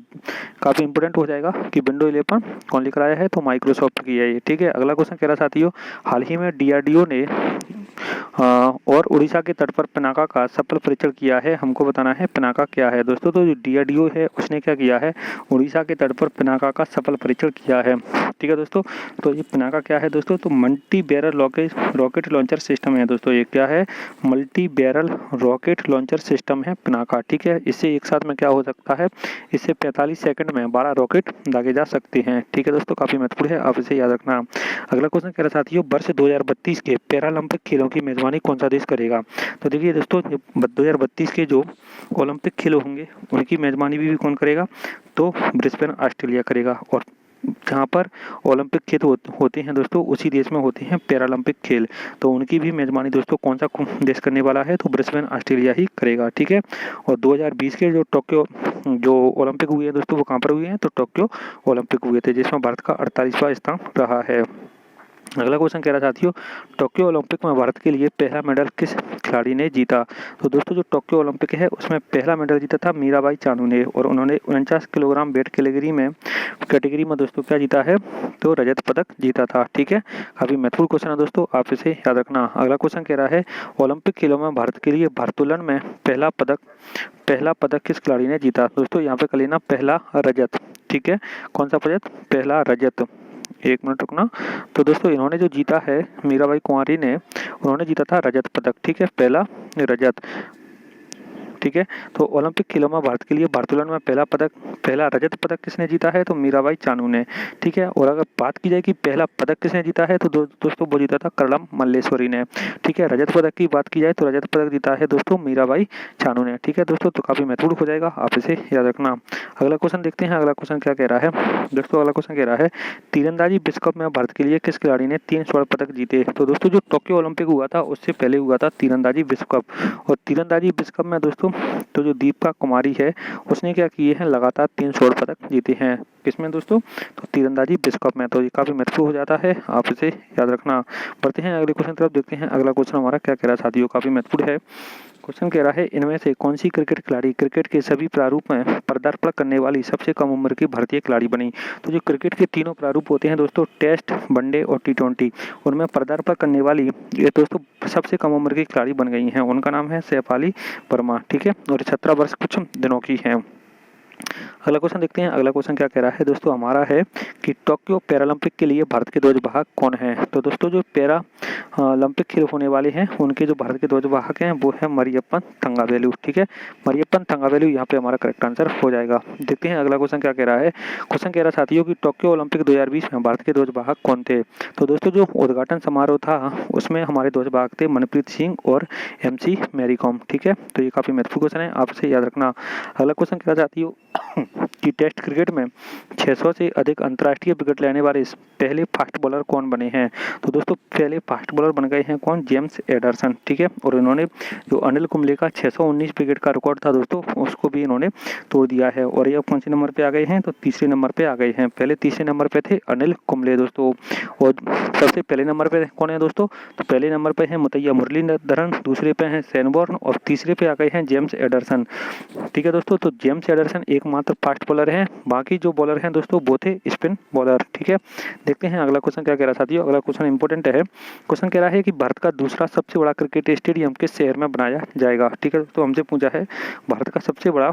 काफी इंपोर्टेंट हो जाएगा कि विंडो 11 कौन लेकर आया है, तो माइक्रोसॉफ्ट की है ये, ठीक है। अगला क्वेश्चन कह रहा साथियों हाल ही में डीआरडीओ ने और उड़ीसा के तट पर पिनाका का सफल परीक्षण किया है। हमको बताना है पिनाका क्या है दोस्तों। तो जो डीआरडीओ है उसने क्या किया है, उड़ीसा के तट पर पिनाका का सफल परीक्षण किया है, ठीक है दोस्तों। तो ये पिनाका क्या है दोस्तों, तो multi barrel rocket launcher system है दोस्तों। ये क्या है, multi barrel rocket launcher system है पिनाका, ठीक है। इससे एक साथ में क्या हो सकता है, इससे 45 सेकंड में 12 रॉकेट दागे जा सकते हैं, ठीक है दोस्तों। काफी महत्वपूर्ण है, आप इसे याद रखना। अगला क्वेश्चन कह रहा साथियों वर्ष 2032 के पैरालंपिक खेलों की मेजबानी कौन सा देश करेगा। तो देखिए दोस्तों 2032 के जो ओलंपिक खेल होंगे उनकी मेजबानी भी कौन करेगा, तो ब्रिस्बेन ऑस्ट्रेलिया करेगा। और जहाँ पर ओलंपिक खेल होते हैं दोस्तों उसी देश में होते हैं पैरालंपिक खेल, तो उनकी भी मेजबानी दोस्तों कौन सा देश करने वाला है, तो ब्रिस्बेन ऑस्ट्रेलिया ही करेगा, ठीक है। और 2020 के जो टोक्यो जो ओलंपिक हुए हैं दोस्तों वो कहाँ पर हुए हैं, तो टोक्यो ओलंपिक हुए थे, जिसमें भारत का 48वां स्थान रहा है। अगला क्वेश्चन कह रहा साथियों टोक्यो ओलंपिक में भारत के लिए पहला मेडल किस खिलाड़ी ने जीता। तो दोस्तों जो टोक्यो ओलंपिक है उसमें पहला मेडल जीता था मीराबाई चानू ने, और उन्होंने 49 किलोग्राम वेट कैटेगरी में दोस्तों क्या जीता है, तो रजत पदक जीता था, ठीक है। काफी महत्वपूर्ण क्वेश्चन है दोस्तों, आप इसे याद रखना। अगला क्वेश्चन कह रहा है ओलंपिक खेलों में भारत के लिए भारोत्तोलन में पहला पदक किस खिलाड़ी ने जीता। दोस्तों यहाँ पे कर लेना पहला रजत, ठीक है। कौन सा पदक, पहला रजत, एक मिनट रुकना। तो दोस्तों इन्होंने जो जीता है मीराबाई कुंवारी ने, उन्होंने जीता था रजत पदक, ठीक है, पहला रजत। ठीक है। तो ओलंपिक खेलों में भारत के लिए बार्सिलोना में पहला रजत पदक किसने जीता है, तो मीराबाई चानू ने, ठीक है। और अगर बात की जाए कि पहला पदक किसने जीता है, तो दोस्तों वो जीता था कर्णम मल्लेश्वरी ने, ठीक है। रजत पदक की बात की जाए तो रजत पदक जीता है दोस्तों मीराबाई चानू ने, ठीक है दोस्तों। तो काफी महत्वपूर्ण हो जाएगा, आप इसे याद रखना। अगला क्वेश्चन देखते हैं, अगला क्वेश्चन क्या कह रहा है दोस्तों। अगला क्वेश्चन कह रहा है तीरंदाजी विश्व कप में भारत के लिए किस खिलाड़ी ने 3 स्वर्ण पदक जीते। तो दोस्तों जो टोक्यो ओलंपिक हुआ था उससे पहले हुआ था तीरंदाजी विश्व कप, और तीरंदाजी विश्व कप में दोस्तों तो जो दीपिका कुमारी है उसने क्या किए हैं, लगातार 3 स्वर्ण पदक जीते हैं। किसमें दोस्तों, तो तीरंदाजी विश्व कप में। तो ये काफी महत्वपूर्ण हो जाता है, आप इसे याद रखना। बढ़ते हैं अगले क्वेश्चन तरफ, देखते हैं अगला क्वेश्चन हमारा क्या कह रहा है साथियों, काफी महत्वपूर्ण है। क्वेश्चन कह रहा है इनमें से कौन सी क्रिकेट खिलाड़ी क्रिकेट के सभी प्रारूप में पदार्पण करने वाली सबसे कम उम्र की भारतीय खिलाड़ी बनी। तो जो क्रिकेट के तीनों प्रारूप होते हैं दोस्तों, टेस्ट, वनडे और T20, उनमें पदार्पण करने वाली ये दोस्तों सबसे कम उम्र की खिलाड़ी बन गई हैं। उनका नाम है शेफाली वर्मा, ठीक है, और 17 वर्ष कुछ दिनों की है। अगला क्वेश्चन देखते हैं, अगला क्वेश्चन क्या कह रहा है दोस्तों हमारा है कि टोक्यो पैरालंपिक के लिए भारत के ध्वजवाहक कौन है। तो दोस्तों जो पैरा ओलंपिक खेल होने वाले हैं उनके जो भारत के ध्वजवाहक हैं वो है मरियप्पन थंगावेलु, ठीक है। मरियप्पन थंगावेलु यहाँ पे हमारा करेक्ट आंसर हो जाएगा। देखते हैं अगला क्वेश्चन क्या कह रहा है। क्वेश्चन कह रहा है साथियों कि टोक्यो ओलंपिक 2020 में भारत के ध्वजवाहक कौन थे। तो दोस्तों जो उद्घाटन समारोह था उसमें हमारे ध्वजवाहक थे मनप्रीत सिंह और MC मैरी कॉम, ठीक है। तो ये काफी महत्वपूर्ण क्वेश्चन है, आप इसे याद रखना। अगला क्वेश्चन कह रहा साथियों कि टेस्ट क्रिकेट में 600 से अधिक अंतर्राष्ट्रीय विकेट लेने वाले पहले फास्ट बॉलर कौन बने हैं। तो दोस्तों पहले फास्ट बॉलर बन गए हैं कौन, जेम्स एडरसन, ठीक है। और इन्होंने जो अनिल कुंबले का 619 विकेट का रिकॉर्ड था दोस्तों उसको भी इन्होंने तोड़ दिया है। और ये कौन से नंबर पे आ गए हैं, तो तीसरे नंबर पे आ गए हैं। पहले तीसरे नंबर पे थे अनिल कुंबले दोस्तों, और सबसे पहले नंबर पे कौन है दोस्तों, तो पहले नंबर पे है मुतैया मुरलीधरन, दूसरे पे है सेनबॉर्न और तीसरे पे आ गए हैं जेम्स एडरसन, ठीक है दोस्तों। तो जेम्स एडरसन एकमात्र फास्ट बॉलर हैं, बाकी जो बॉलर हैं दोस्तों वो थे स्पिन बॉलर, ठीक है। देखते हैं अगला क्वेश्चन क्या कह रहा है साथियों। अगला क्वेश्चन इंपॉर्टेंट है। क्वेश्चन कह रहा है कि भारत का दूसरा सबसे बड़ा क्रिकेट स्टेडियम किस शहर में बनाया जाएगा, ठीक है। तो हमसे पूछा है भारत का सबसे बड़ा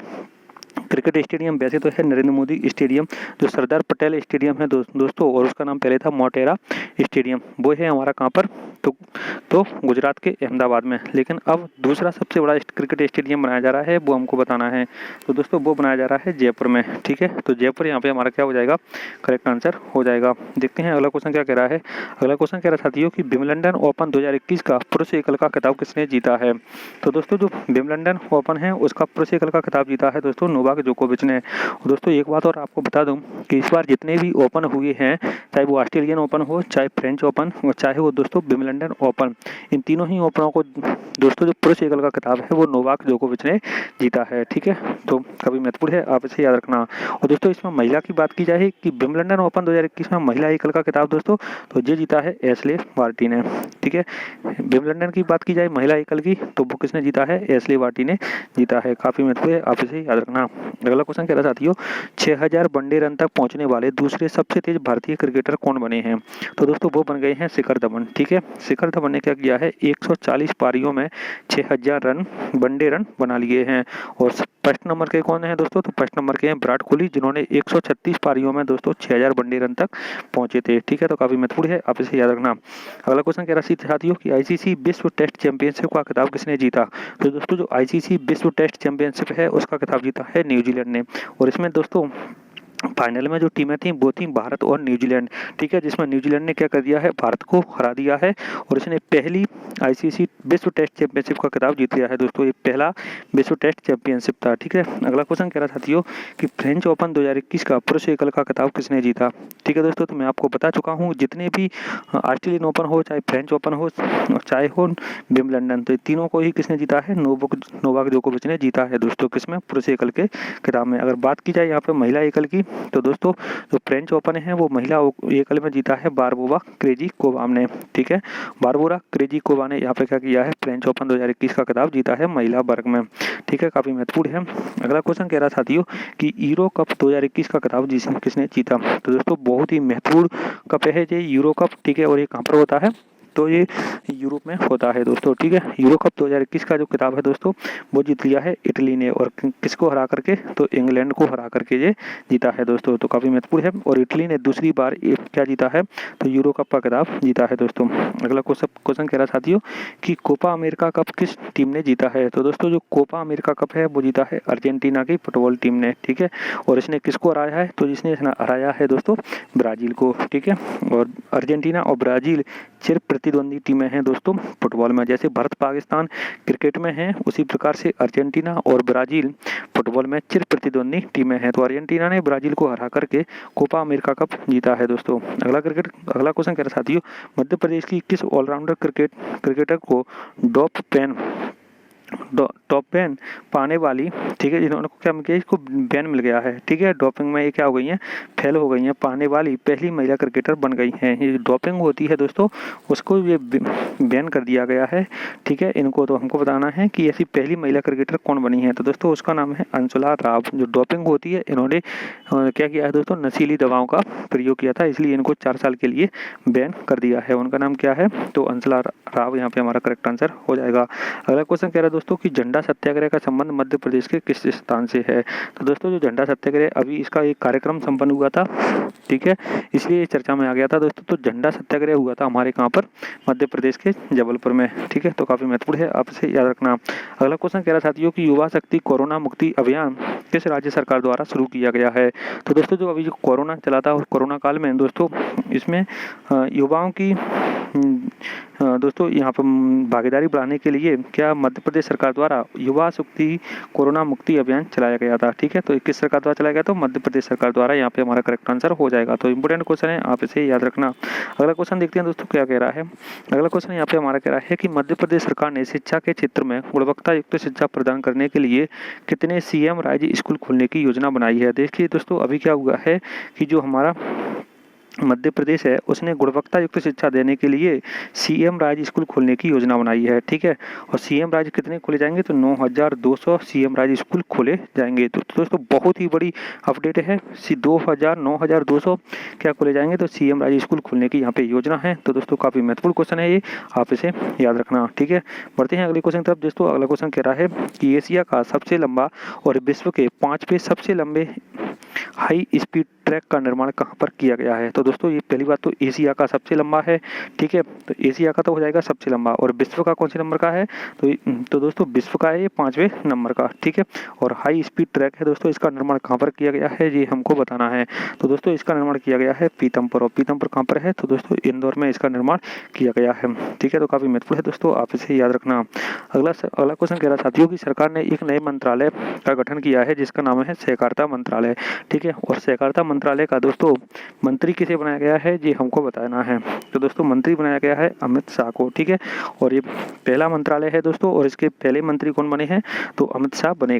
क्रिकेट स्टेडियम वैसे तो है नरेंद्र मोदी स्टेडियम, जो सरदार पटेल स्टेडियम है दोस्तों, और उसका नाम पहले था मोटेरा स्टेडियम, वो है हमारा कहाँ पर, तो गुजरात के अहमदाबाद में। लेकिन अब दूसरा सबसे बड़ा क्रिकेट स्टेडियम बनाया जा रहा है, वो हमको बताना है। तो दोस्तों वो बनाया जा रहा है जयपुर में, ठीक है। तो जयपुर यहाँ पे हमारा क्या हो जाएगा, करेक्ट आंसर हो जाएगा। देखते हैं अगला क्वेश्चन क्या कह रहा है। अगला क्वेश्चन कह रहा है साथियों कि विंबलडन ओपन 2021 का पुरुष एकल का खिताब किसने जीता है। तो दोस्तों जो विंबलडन ओपन है उसका पुरुष एकल का खिताब जीता है दोस्तों नोवाक जोकोविच ने। दोस्तों एक बात और आपको बता दूं कि इस बार जितने भी ओपन हुए हैं, चाहे वो ऑस्ट्रेलियन ओपन हो, चाहे फ्रेंच ओपन और चाहे वो दोस्तों विंबलडन ओपन, इन तीनों ही ओपनों को दोस्तों जो पुरुष एकल का खिताब है वो नोवाक जोकोविच ने जीता है, ठीक है। तो काफी महत्वपूर्ण है, आप इसे याद रखना। और दोस्तों इसमें महिला की बात की जाए कि विंबलडन ओपन 2021 में महिला एकल का खिताब दोस्तों तो ये जीता है एशले बार्टी ने, ठीक है। विंबलडन की बात की जाए महिला एकल की तो वो किसने जीता है, एशले बार्टी ने जीता है, काफी महत्वपूर्ण है, आप इसे याद रखना। अगला क्वेश्चन कह रहा साथियों 6000 वनडे रन तक पहुंचने वाले दूसरे सबसे तेज भारतीय क्रिकेटर कौन बने हैं। तो दोस्तों वो बन गए हैं शिखर धवन, ठीक है। शिखर धवन ने क्या किया है, 140 पारियों में 6000 रन वनडे रन बना लिए हैं। और फर्स्ट नंबर के कौन है दोस्तों, तो फर्स्ट नंबर के हैं विराट कोहली, जिन्होंने 136 पारियों में दोस्तों 6000 वनडे रन तक पहुंचे थे, ठीक है। तो काफी महत्वपूर्ण है, आप इसे याद रखना। अगला क्वेश्चन कह रहा साथियों कि ICC विश्व टेस्ट चैंपियनशिप का खिताब किसने जीता। तो दोस्तों जो ICC विश्व टेस्ट चैंपियनशिप है उसका खिताब जीता है न्यूजीलैंड ने। और इसमें दोस्तों फाइनल में जो टीमें थी वो थी भारत और न्यूजीलैंड, ठीक है, जिसमें न्यूजीलैंड ने क्या कर दिया है, भारत को हरा दिया है और इसने पहली ICC विश्व टेस्ट चैंपियनशिप का खिताब जीत लिया है दोस्तों। ये पहला विश्व टेस्ट चैंपियनशिप था, ठीक है। अगला क्वेश्चन कह रहा साथियों कि फ्रेंच ओपन 2021 का पुरुष एकल का खिताब किसने जीता, ठीक है दोस्तों। तो मैं आपको बता चुका हूँ जितने भी ऑस्ट्रेलियन ओपन हो, चाहे फ्रेंच ओपन हो, चाहे हो विंबलडन, तो तीनों को ही किसने जीता है, नोवाक जोकोविच ने जीता है दोस्तों, किसमें, पुरुष एकल के खिताब में। अगर बात की जाए यहाँ पे महिला एकल की तो दोस्तों जो फ्रेंच ओपन है वो महिला एकल में जीता है बारबोरा क्रेजिकोवा ने, ठीक है। बारबोरा क्रेजिकोवा ने यहाँ पे क्या किया है, फ्रेंच ओपन 2021 का खिताब जीता है महिला वर्ग में, ठीक है, काफी महत्वपूर्ण है। अगला क्वेश्चन कह रहा साथियों कि यूरो कप 2021 का खिताब किसने जीता। तो दोस्तों बहुत ही महत्वपूर्ण कप है ये यूरो कप, ठीक है। और ये कहाँ पर होता है, तो ये यूरोप में होता है दोस्तों, ठीक है। यूरो कप 2021 का जो खिताब है दोस्तों वो जीत लिया है इटली ने, और किसको हरा करके, तो इंग्लैंड को हरा करके ये जीता है दोस्तों, तो काफी महत्वपूर्ण है। और इटली ने दूसरी बार क्या जीता है, तो यूरो कप का खिताब जीता है दोस्तों। अगला क्वेश्चन कह रहा साथियों कि कोपा अमेरिका कप किस टीम ने जीता है, तो दोस्तों जो कोपा अमेरिका कप है वो जीता है अर्जेंटीना की फुटबॉल टीम ने, ठीक है। और इसने किसको हराया है, तो जिसने हराया है दोस्तों ब्राजील को, ठीक है। और अर्जेंटीना और ब्राजील चिर प्रतिद्वंदी टीमें हैं दोस्तों फुटबॉल में, जैसे भारत पाकिस्तान क्रिकेट में है उसी प्रकार से अर्जेंटीना और ब्राजील फुटबॉल में चिर प्रतिद्वंदी टीमें हैं। तो अर्जेंटीना ने ब्राजील को हरा करके कोपा अमेरिका कप जीता है दोस्तों। अगला क्वेश्चन कह रहा साथियों, मध्य प्रदेश की किस ऑलराउंडर क्रिकेटर को टॉप बैन पाने वाली, ठीक है, जिन्होंने क्या किया, इसको बैन मिल गया है, ठीक है, डोपिंग में ये क्या हो गई है, फेल हो गई है, पाने वाली पहली महिला क्रिकेटर बन गई हैं। ये डोपिंग होती है दोस्तों उसको ये बैन कर दिया गया है, ठीक है। इनको तो हमको बताना है कि ऐसी पहली महिला क्रिकेटर कौन बनी है, तो दोस्तों उसका नाम है अंशुला राव। जो डोपिंग होती है इन्होंने क्या किया है दोस्तों, नशीली दवाओं का प्रयोग किया था, इसलिए इनको 4 साल के लिए बैन कर दिया है। उनका नाम क्या है, तो अंशुला राव यहाँ पे हमारा करेक्ट आंसर हो जाएगा। अगला क्वेश्चन कह रहा है दोस्तों कि झंडा सत्याग्रह का संबंध मध्य प्रदेश के किस स्थान से है, तो दोस्तों जो झंडा सत्याग्रह अभी इसका एक कार्यक्रम संपन्न हुआ था, ठीक है, इसलिए चर्चा में आ गया था दोस्तों। तो झंडा सत्याग्रह हुआ था हमारे कहाँ पर, मध्य प्रदेश के जबलपुर में, ठीक है, तो काफी महत्वपूर्ण है, आप इसे याद रखना। अगला क्वेश्चन कह रहा साथियों कि युवा शक्ति कोरोना मुक्ति अभियान किस राज्य सरकार द्वारा शुरू किया गया है, तो दोस्तों जो अभी जो कोरोना चला था, कोरोना काल में दोस्तों इसमें युवाओं की दोस्तों यहाँ पर भागीदारी बढ़ाने के लिए क्या मध्य प्रदेश सरकार द्वारा युवा शक्ति कोरोना मुक्ति अभियान चलाया गया था, ठीक है। तो किस सरकार द्वारा चलाया गया, तो मध्य प्रदेश सरकार द्वारा, यहाँ पे हमारा करेक्ट आंसर हो जाएगा। तो इंपोर्टेंट क्वेश्चन है, आप इसे याद रखना। अगला क्वेश्चन देखते हैं दोस्तों क्या कह रहा है। अगला क्वेश्चन यहाँ पे हमारा कह रहा है कि मध्य प्रदेश सरकार ने शिक्षा के क्षेत्र में गुणवत्ता युक्त शिक्षा प्रदान करने के लिए कितने CM राज्य स्कूल खोलने की योजना बनाई है। देखिए दोस्तों अभी क्या हुआ है कि जो हमारा मध्य प्रदेश है उसने गुणवत्ता युक्त शिक्षा देने के लिए CM राज्य स्कूल खोलने की योजना बनाई है, ठीक है। और CM राज्य कितने खोले जाएंगे, तो 9200 CM राज्य स्कूल खोले जाएंगे। तो दोस्तों बहुत ही बड़ी अपडेट है, 9200 क्या खोले जाएंगे, तो CM राज्य स्कूल खोलने की यहाँ पे योजना है। तो दोस्तों काफी महत्वपूर्ण क्वेश्चन है ये, आप इसे याद रखना, ठीक है। बढ़ते हैं अगले क्वेश्चन तरफ दोस्तों। अगला क्वेश्चन कह रहा है कि एशिया का सबसे लंबा और विश्व के 5वें सबसे लंबे हाई स्पीड ट्रैक का निर्माण कहाँ पर किया गया है, तो दोस्तों ये पहली बात तो एशिया का सबसे लंबा है, ठीक है। तो एशिया का तो हो जाएगा सबसे लंबा, और विश्व का कौन से नंबर का है, तो दोस्तों विश्व का है ये 5वें नंबर का, ठीक है। और हाई स्पीड ट्रैक है दोस्तों, इसका निर्माण कहाँ पर किया गया है ये हमको बताना है। तो दोस्तों इसका निर्माण किया गया है पीतमपुर, और पीतमपुर कहाँ पर है, तो दोस्तों इंदौर में इसका निर्माण किया गया है, ठीक है। तो काफी महत्वपूर्ण है दोस्तों, आप इसे याद रखना। अगला क्वेश्चन कह रहा साथियों की सरकार ने एक नए मंत्रालय का गठन किया है जिसका नाम है सहकारिता मंत्रालय, ठीक है। और सहकारिता मंत्रालय का दोस्तों मंत्री किसे बनाया गया है ये हमको बताना है। तो दोस्तों मंत्री बनाया गया है अमित शाह को, ठीक है। और ये पहला मंत्रालय है दोस्तों, और इसके पहले मंत्री कौन बने हैं, तो अमित शाह बनाए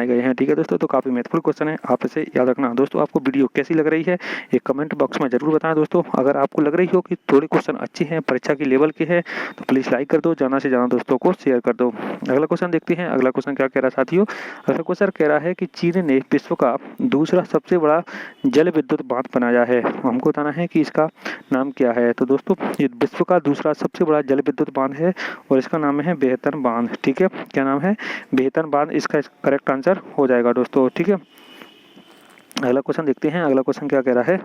गए हैं, ठीक है दोस्तों। तो काफी महत्वपूर्ण क्वेश्चन है, आप इसे याद रखना। दोस्तों आपको वीडियो कैसी लग रही है एक कमेंट बॉक्स में जरूर बताना दोस्तों। अगर आपको लग रही हो कि थोड़े क्वेश्चन अच्छे हैं, परीक्षा की लेवल के हैं, तो प्लीज लाइक कर दो, ज्यादा से ज्यादा दोस्तों को शेयर कर दो। अगला क्वेश्चन देखते हैं। अगला क्वेश्चन क्या कह रहा साथियों, अगला क्वेश्चन कह रहा है कि चीन ने विश्व का दूसरा सबसे बड़ा जल विद्युत बांध बनाया है, हमको बताना है कि इसका नाम क्या है। तो दोस्तों ये विश्व का दूसरा सबसे बड़ा जल विद्युत बांध है और इसका नाम है बेहतन बांध, ठीक है। क्या नाम है, बेहतन बांध इसका करेक्ट आंसर हो जाएगा दोस्तों, ठीक है। अगला क्वेश्चन देखते हैं। अगला क्वेश्चन क्या कह रहा है,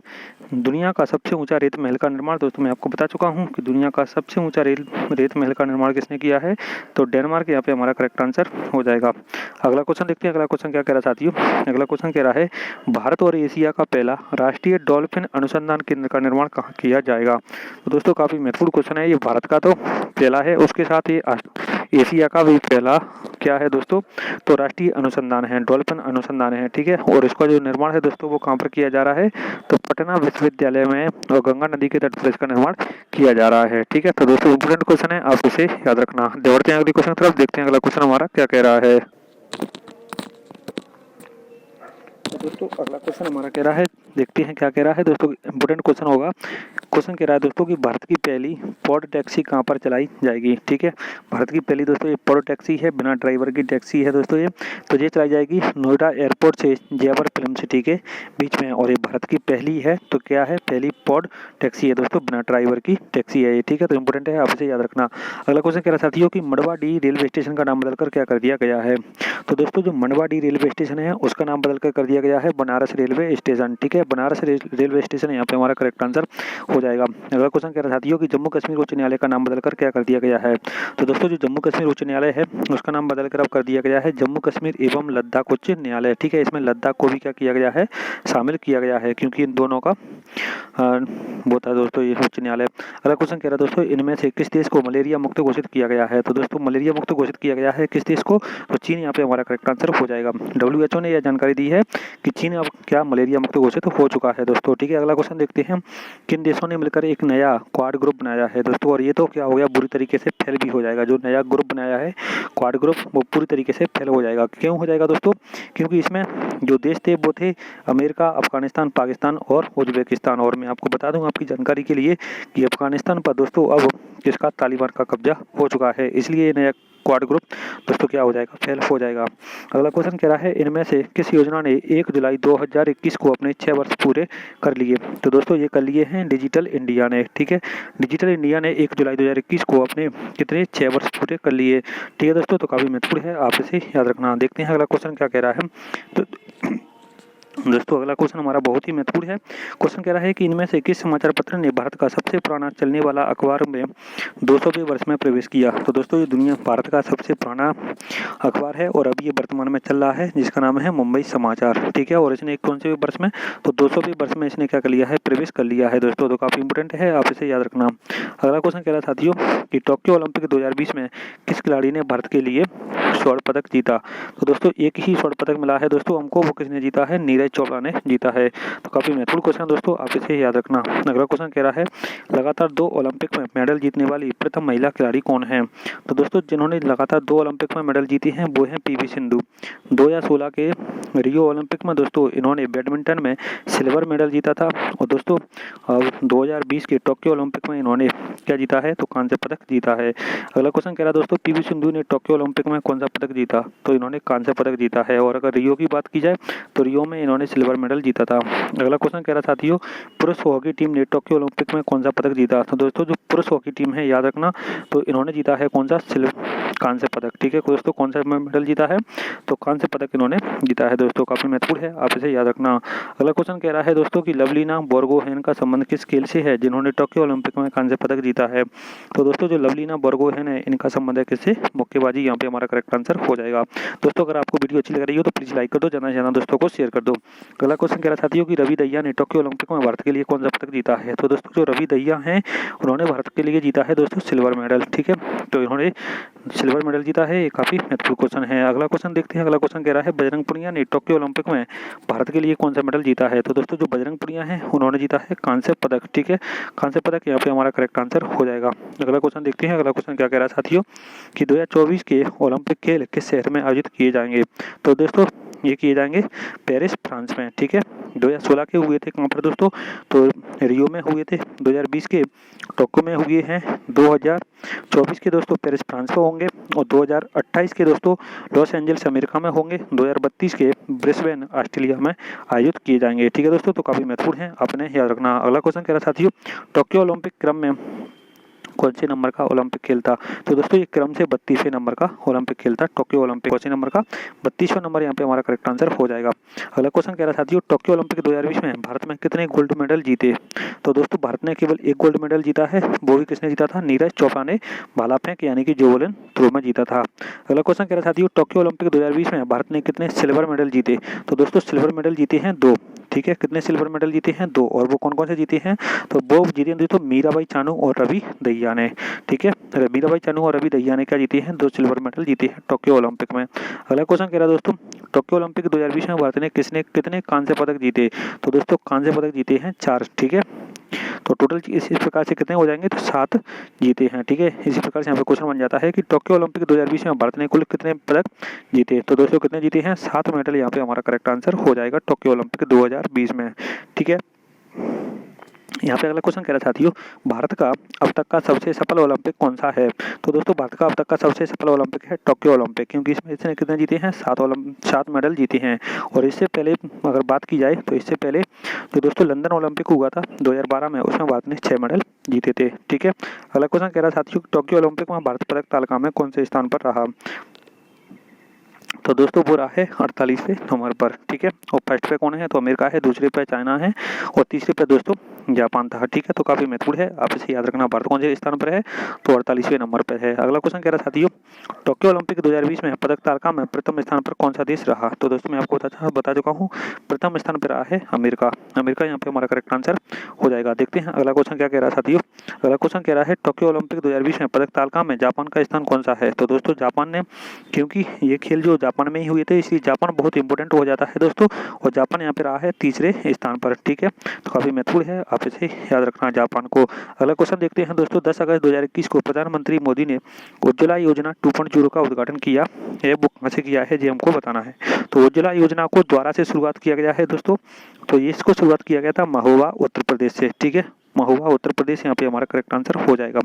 दुनिया का सबसे ऊंचा रेत महल का निर्माण, दोस्तों मैं आपको बता चुका हूं कि दुनिया का सबसे ऊंचा रेत महल का निर्माण किसने किया है, तो डेनमार्क, यहाँ पे हमारा करेक्ट आंसर हो जाएगा। अगला क्वेश्चन देखते हैं। अगला क्वेश्चन क्या कह रहा साथियों, अगला क्वेश्चन कह रहा है भारत और एशिया का पहला राष्ट्रीय डॉल्फिन अनुसंधान केंद्र का निर्माण कहाँ किया जाएगा। तो दोस्तों काफी महत्वपूर्ण क्वेश्चन है, ये भारत का तो पहला है, उसके साथ ही एशिया का भी पहला क्या है दोस्तों, तो राष्ट्रीय अनुसंधान है, डॉल्फिन अनुसंधान है, ठीक है। और इसका जो निर्माण है दोस्तों वो कहाँ पर किया जा रहा है, तो पटना विश्वविद्यालय में और गंगा नदी के तट पर इसका निर्माण किया जा रहा है, ठीक है। तो दोस्तों इंपोर्टेंट क्वेश्चन है, आप इसे याद रखना। बढ़ते हैं अगले क्वेश्चन की तरफ, देखते हैं अगला क्वेश्चन हमारा क्या कह रहा है। दोस्तों अगला क्वेश्चन हमारा कह रहा है, देखते हैं क्या कह रहा है दोस्तों। इंपोर्टेंट क्वेश्चन होगा, क्वेश्चन कह रहा है दोस्तों कि भारत की पहली पॉड टैक्सी कहाँ पर चलाई जाएगी। ठीक है, भारत की पहली दोस्तों ये पॉड टैक्सी है, बिना ड्राइवर की टैक्सी है दोस्तों ये। तो ये चलाई जाएगी नोएडा एयरपोर्ट से जेवर फिल्म सिटी के बीच में, और ये भारत की पहली है। तो क्या है, पहली पॉड टैक्सी है दोस्तों, बिना ड्राइवर की टैक्सी है ये। ठीक है, तो इंपॉर्टेंट है, आप इसे याद रखना। अगला क्वेश्चन कह रहा है साथियों कि मंडवाडीह रेलवे स्टेशन का नाम बदलकर क्या कर दिया गया है। तो दोस्तों जो मंडवाडीह रेलवे स्टेशन है उसका नाम बदलकर कर दिया गया है बनारस रेलवे स्टेशन। ठीक है, बनारस रेलवे स्टेशन यहाँ पे हमारा करेक्ट आंसर हो जाएगा। अगला क्वेश्चन कह रहा है साथियों कि जम्मू कश्मीर उच्च न्यायालय का नाम बदलकर क्या कर दिया गया है। तो दोस्तों जो जम्मू कश्मीर उच्च न्यायालय है उसका नाम बदलकर अब कर दिया गया है जम्मू कश्मीर एवं लद्दाख उच्च न्यायालय। ठीक है, इसमें लद्दाख को भी क्या किया गया है, शामिल किया गया है, क्योंकि इन दोनों का वो था दोस्तों ये उच्च न्यायालय। अगला क्वेश्चन कह रहा है दोस्तों इनमें से किस देश को मलेरिया मुक्त घोषित किया गया है। तो दोस्तों मलेरिया मुक्त घोषित किया गया है किस देश को, तो चीन यहाँ पे हमारा करेक्ट आंसर हो जाएगा। WHO ने यह जानकारी दी है कि चीन अब क्या मलेरिया मुक्त घोषित हो चुका है दोस्तों। ठीक है, अगला क्वेश्चन देखते हैं किन देशों ने मिलकर एक नया क्वाड ग्रुप बनाया है दोस्तों, और ये तो क्या हो गया, बुरी तरीके से फेल भी हो जाएगा। जो नया ग्रुप बनाया है क्वाड ग्रुप वो पूरी तरीके से फेल हो जाएगा। क्यों हो जाएगा दोस्तों, क्योंकि इसमें जो देश थे वो थे अमेरिका, अफगानिस्तान, पाकिस्तान और उज्बेकिस्तान। और मैं आपको बता दूं आपकी जानकारी के लिए कि अफगानिस्तान पर दोस्तों अब किसका, तालिबान का कब्जा हो चुका है, इसलिए नया क्वाड ग्रुप दोस्तों क्या हो जाएगा, फेल हो जाएगा। अगला क्वेश्चन कह रहा है इनमें से किस योजना ने 1 जुलाई 2021 को अपने 6 वर्ष पूरे कर लिए। तो दोस्तों ये कर लिए हैं डिजिटल इंडिया ने। ठीक है, डिजिटल इंडिया ने 1 जुलाई 2021 को अपने कितने 6 वर्ष पूरे कर लिए। ठीक है दोस्तों, तो काफी महत्वपूर्ण है, आप इसे याद रखना। देखते हैं अगला क्वेश्चन क्या कह रहा है। तो दोस्तों अगला क्वेश्चन हमारा बहुत ही महत्वपूर्ण है। क्वेश्चन कह रहा है कि इनमें से किस समाचार पत्र ने भारत का सबसे पुराना चलने वाला अखबार में 200वें वर्ष में प्रवेश किया। तो दोस्तों ये दुनिया भारत का सबसे पुराना अखबार है और अभी ये वर्तमान में चल रहा है, जिसका नाम है मुंबई समाचार। ठीक है, और इसने कौन से वर्ष में, तो 200वें वर्ष में इसने क्या कर लिया है, प्रवेश कर लिया है दोस्तों। तो काफी इंपोर्टेंट है, आप इसे याद रखना। अगला क्वेश्चन कह रहा है साथियों कि टोक्यो ओलंपिक 2020 में किस खिलाड़ी ने भारत के लिए स्वर्ण पदक जीता। तो दोस्तों एक ही स्वर्ण पदक मिला है दोस्तों हमको, वो किसने जीता है, नीरज चोपड़ा ने जीता है। तो काफी महत्वपूर्ण क्वेश्चन दोस्तों, आप इसे याद रखना। अगला क्वेश्चन कह रहा है लगातार 2 ओलंपिक में मेडल जीतने वाली प्रथम महिला खिलाड़ी कौन है। तो दोस्तों जिन्होंने लगातार 2 ओलंपिक में मेडल जीती हैं वो हैं PV सिंधु। 2016 के रियो ओलंपिक में दोस्तों इन्होंने बैडमिंटन में सिल्वर मेडल जीता था, और दोस्तों 2020 के टोक्यो ओलंपिक में इन्होंने क्या जीता है, तो कांस्य पदक जीता है। अगला क्वेश्चन कह रहा है दोस्तों PV सिंधु ने टोक्यो ओलंपिक में कौन सा पदक जीता, तो इन्होंने कांस्य पदक जीता है। और अगर रियो की बात की जाए तो रियो में इन्होंने सिल्वर मेडल जीता था। अगला क्वेश्चन कह रहा साथियों पुरुष हॉकी टीम ने टोक्यो ओलंपिक में कौन सा पदक जीता। तो दोस्तों जो पुरुष हॉकी टीम है याद रखना, तो इन्होंने जीता है कौन सा, कांस्य पदक। ठीक है दोस्तों, कौन सा मेडल जीता है, तो कांस्य पदक इन्होंने जीता है दोस्तों, काफी महत्वपूर्ण है, आप इसे याद रखना। अगला क्वेश्चन कह रहा है दोस्तों कि लवलीना बोरगोहेन का संबंध किस खेल से है जिन्होंने टोक्यो ओलंपिक में कांस्य पदक जीता है। तो दोस्तों जो लवलीना बोरगोहेन है इनका संबंध है किससे, मुक्केबाजी, यहाँ पे हमारा करेक्ट आंसर हो जाएगा। दोस्तों अगर आपको वीडियो अच्छी लग रही हो तो प्लीज लाइक कर दो, ज्यादा से ज्यादा दोस्तों को शेयर कर दो। अगला क्वेश्चन कह रहा साथियों कि रवि दहिया ने टोक्यो ओलंपिक में भारत के लिए कौन सा पदक जीता है। तो दोस्तों जो रवि दहिया हैं उन्होंने भारत के लिए जीता है दोस्तों सिल्वर मेडल। ठीक है, तो इन्होंने सिल्वर मेडल जीता है, ये काफी महत्वपूर्ण क्वेश्चन है। अगला क्वेश्चन देखते हैं। अगला क्वेश्चन कह रहा है बजरंग पुनिया ने टोक्यो ओलंपिक में भारत के लिए कौन सा मेडल जीता है। तो दोस्तों जो बजरंग पुनिया है उन्होंने जीता है कांस्य पदक। ठीक है, कांस्य पदक यहाँ पे हमारा करेक्ट आंसर हो जाएगा। अगला क्वेश्चन देखते हैं। अगला क्वेश्चन क्या कह रहा है साथियों कि 2024 के ओलंपिक खेल किस शहर में आयोजित किए जाएंगे। तो दोस्तों ये किए जाएंगे पेरिस फ्रांस में। ठीक है, 2016 के हुए थे कहाँ पर दोस्तों, तो रियो में हुए थे, 2020 के टोक्यो में हुए हैं, 2024 के दोस्तों पेरिस फ्रांस में होंगे, और 2028 के दोस्तों लॉस एंजल्स अमेरिका में होंगे, 2032 के ब्रिस्बेन ऑस्ट्रेलिया में आयोजित किए जाएंगे। ठीक है दोस्तों, तो काफी महत्वपूर्ण है, आपने याद रखना। अगला क्वेश्चन कह रहा साथियों टोक्यो ओलंपिक क्रम में कौन से नंबर का ओलंपिक खेल था। तो दोस्तों ये क्रम से 32वें नंबर का ओलंपिक खेल था टोक्यो ओलंपिक, कौन से नंबर का, 32वां नंबर यहाँ पे हमारा करेक्ट आंसर हो जाएगा। अगला क्वेश्चन कह रहा साथियों टोक्यो ओलंपिक 2020 में भारत में कितने गोल्ड मेडल जीते। तो दोस्तों भारत ने केवल 1 गोल्ड मेडल जीता है, वो भी किसने जीता था, नीरज चोपड़ा ने भाला फेंक यानी कि जेवलिन थ्रो में जीता था। अगला क्वेश्चन कह रहा साथियों टोक्यो ओलंपिक 2020 में भारत ने कितने सिल्वर मेडल जीते। तो दोस्तों सिल्वर मेडल जीते हैं 2। ठीक है, कितने सिल्वर मेडल जीते हैं, 2, और वो कौन कौन से जीते हैं, तो वो जीते हैं दोस्तों मीराबाई चानू और रवि दहिया ने। ठीक है, मीराबाई चानू और रवि दहिया ने क्या जीते हैं, 2 सिल्वर मेडल जीते हैं टोक्यो ओलंपिक में। अगला क्वेश्चन कह रहा है दोस्तों टोक्यो ओलंपिक 2020 में भारत ने कितने कांस्य पदक जीते। तो दोस्तों कांस्य पदक जीते हैं 4। ठीक है, तो टोटल इस प्रकार से कितने हो जाएंगे, तो 7 जीते हैं। ठीक है, इसी प्रकार से यहाँ पे क्वेश्चन बन जाता है कि टोक्यो ओलंपिक 2020 में भारत ने कुल कितने पदक जीते। तो दोस्तों कितने जीते हैं, 7 मेडल यहाँ पे हमारा करेक्ट आंसर हो जाएगा टोक्यो ओलंपिक 2020 में। ठीक है, यहाँ पे अगला क्वेश्चन कह रहा है साथियों, भारत का अब तक का सबसे सफल ओलंपिक कौन सा है? तो दोस्तों भारत का अब तक का सबसे सफल ओलंपिक है टोक्यो ओलंपिक, क्योंकि इसमें इसने कितने जीते हैं? 7 मेडल जीते हैं। और इससे पहले अगर बात की जाए तो इससे पहले जो दोस्तों लंदन ओलंपिक हुआ था 2012 में, उसमें भारत ने 6 मेडल जीते थे। ठीक है, अगला क्वेश्चन कह रहा है साथियों, टोक्यो ओलंपिक में भारत पदक तालिका में कौन से स्थान पर रहा? तो दोस्तों वो रहा है 48वें नंबर पर। ठीक है, और फर्स्ट पे कौन है? तो अमेरिका है, दूसरे पे चाइना है और तीसरे पे दोस्तों जापान था। ठीक है, तो काफी महत्वपूर्ण है, आप इसे याद रखना। भारत कौन से स्थान पर है? तो 48वें नंबर पर है। अगला क्वेश्चन कह रहा साथियों, टोक्यो ओलंपिक 2020 में पदक तालिका में प्रथम स्थान पर कौन सा देश रहा? तो दोस्तों मैं आपको बता चुका हूँ, प्रथम स्थान पर रहा है अमेरिका। अमेरिका यहाँ पे हमारा करेक्ट आंसर हो जाएगा। देखते हैं अगला क्वेश्चन क्या कह रहा है साथियों। अगला क्वेश्चन कह रहा है, टोक्यो ओलंपिक 2020 में पदक तालिका में जापान का स्थान कौन सा है? तो दोस्तों जापान ने, क्योंकि ये खेल जो जापान में ही हुए थे, इसलिए जापान बहुत इंपॉर्टेंट हो जाता है दोस्तों, और जापान यहाँ पे रहा है तीसरे स्थान पर। ठीक है, तो काफी महत्वपूर्ण है, आप इसे याद रखना जापान को। अगला क्वेश्चन देखते हैं दोस्तों, 10 अगस्त 2021 को प्रधानमंत्री मोदी ने उज्ज्वला योजना 2.0 का उद्घाटन किया है, वो कहाँ से किया है, ये हमको बताना है। तो उज्ज्वला योजना को द्वारा से शुरुआत किया गया है दोस्तों, तो इसको शुरुआत किया गया था महोबा उत्तर प्रदेश से। ठीक है, महोबा उत्तर प्रदेश यहाँ पे हमारा करेक्ट आंसर हो जाएगा।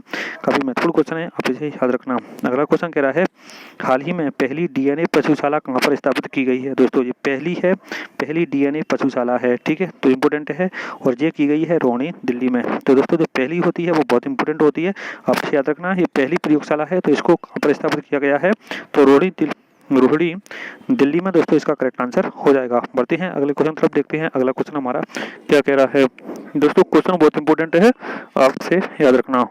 काफी महत्वपूर्ण क्वेश्चन है, आप इसे याद रखना। अगला क्वेश्चन कह रहा है, हाल ही में पहली डीएनए पशुशाला कहाँ पर स्थापित की गई है? दोस्तों ये पहली डीएनए पशुशाला है। ठीक है, तो इम्पोर्टेंट है, और ये की गई है रोहिणी दिल्ली में। तो दोस्तों जो पहली होती है वो बहुत इंपॉर्टेंट होती है, आप इसे याद रखना। ये पहली प्रयोगशाला है, तो इसको कहाँ पर स्थापित किया गया है? तो रोहिणी दिल्ली में दोस्तों इसका करेक्ट आंसर हो जाएगा। बढ़ते हैं अगले क्वेश्चन तरफ, देखते हैं अगला क्वेश्चन हमारा क्या कह रहा है। दोस्तों क्वेश्चन बहुत इंपॉर्टेंट है, आपसे याद रखना।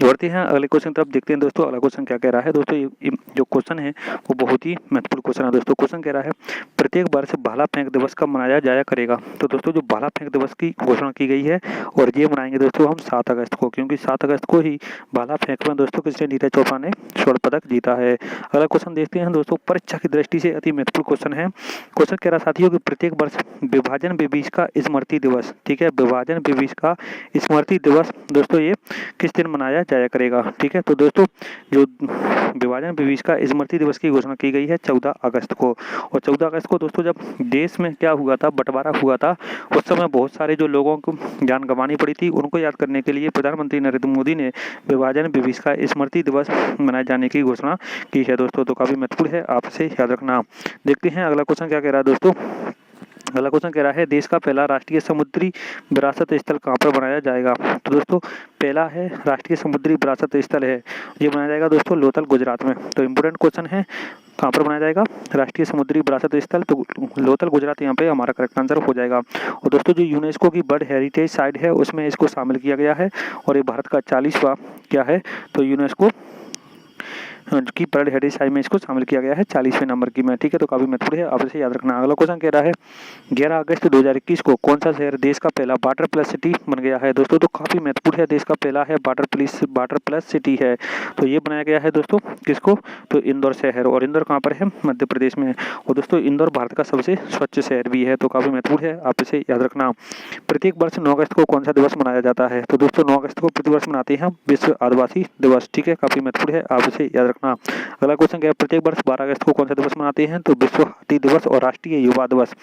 बढ़ते हैं अगले क्वेश्चन तरफ, देखते हैं दोस्तों अगला क्वेश्चन क्या कह रहा है। दोस्तों ये जो क्वेश्चन है वो बहुत ही महत्वपूर्ण क्वेश्चन है दोस्तों। क्वेश्चन कह रहा है, प्रत्येक वर्ष भाला फेंक दिवस कब मनाया जाया करेगा? तो दोस्तों जो भाला फेंक दिवस की घोषणा की गई है, और ये मनाएंगे दोस्तों हम 7 अगस्त को, क्योंकि 7 अगस्त को ही भाला फेंक में दोस्तों किसने नीरज चोपड़ा ने स्वर्ण पदक जीता है। अगला क्वेश्चन देखते हैं दोस्तों, परीक्षा की दृष्टि से अति महत्वपूर्ण क्वेश्चन है। क्वेश्चन कह रहा साथियों कि प्रत्येक वर्ष विभाजन विभीष का स्मृति दिवस, ठीक है, विभाजन विभीष का स्मृति दिवस दोस्तों ये किस दिन मनाया जाया करेगा? ठीक है, तो दोस्तों जो विभाजन विभीष का स्मृति दिवस की घोषणा की गई है 14 अगस्त को। और 14 अगस्त को दोस्तों जब देश में क्या हुआ था, बंटवारा हुआ था, उस समय बहुत सारे जो लोगों को जान गंवानी पड़ी थी, उनको याद करने के लिए प्रधानमंत्री नरेंद्र मोदी ने विभाजन विभीष का स्मृति दिवस मनाए जाने की घोषणा की है दोस्तों। तो काफी महत्वपूर्ण है, आप इसे याद रखना। देखते हैं अगला क्वेश्चन क्या कह रहा है दोस्तों। अगला क्वेश्चन कह रहा है, देश का पहला राष्ट्रीय समुद्री विरासत स्थल कहाँ पर बनाया जाएगा? तो दोस्तों पहला है राष्ट्रीय समुद्री विरासत स्थल है, ये बनाया जाएगा दोस्तों लोथल गुजरात में। तो इम्पोर्टेंट क्वेश्चन है, कहाँ पर बनाया जाएगा राष्ट्रीय समुद्री विरासत स्थल? तो लोथल गुजरात यहाँ पे हमारा करेक्ट आंसर हो जाएगा। और दोस्तों जो यूनेस्को की वर्ल्ड हेरिटेज साइट है उसमें इसको शामिल किया गया है, और ये भारत का 40वां क्या है, तो यूनेस्को की वर्ल्ड हेरिटेज साइट में इसको शामिल किया गया है 40वें नंबर की में। ठीक है, तो काफी महत्वपूर्ण है, आप इसे याद रखना। अगला क्वेश्चन कह रहा है, 11 अगस्त 2021 को कौन सा शहर देश का पहला वाटर प्लस सिटी बन गया है? दोस्तों तो काफी महत्वपूर्ण है, देश का पहला है वाटर प्लस सिटी है। तो ये बनाया गया है दोस्तों किसको? तो इंदौर शहर। और इंदौर कहाँ पर है? मध्य प्रदेश में। और दोस्तों इंदौर भारत का सबसे स्वच्छ शहर भी है, तो काफी महत्वपूर्ण है, आप इसे याद रखना। प्रत्येक वर्ष 9 अगस्त को कौन सा दिवस मनाया जाता है? तो दोस्तों 9 अगस्त को प्रतिवर्ष मनाते हैं विश्व आदिवासी दिवस। ठीक है, काफी महत्वपूर्ण है, आप इसे याद रखना। अगला क्वेश्चन क्या है, प्रत्येक वर्ष 12 अगस्त को कौन सा दिवस मनाते हैं? तो विश्व हाथी दिवस और राष्ट्रीय युवा दिवस।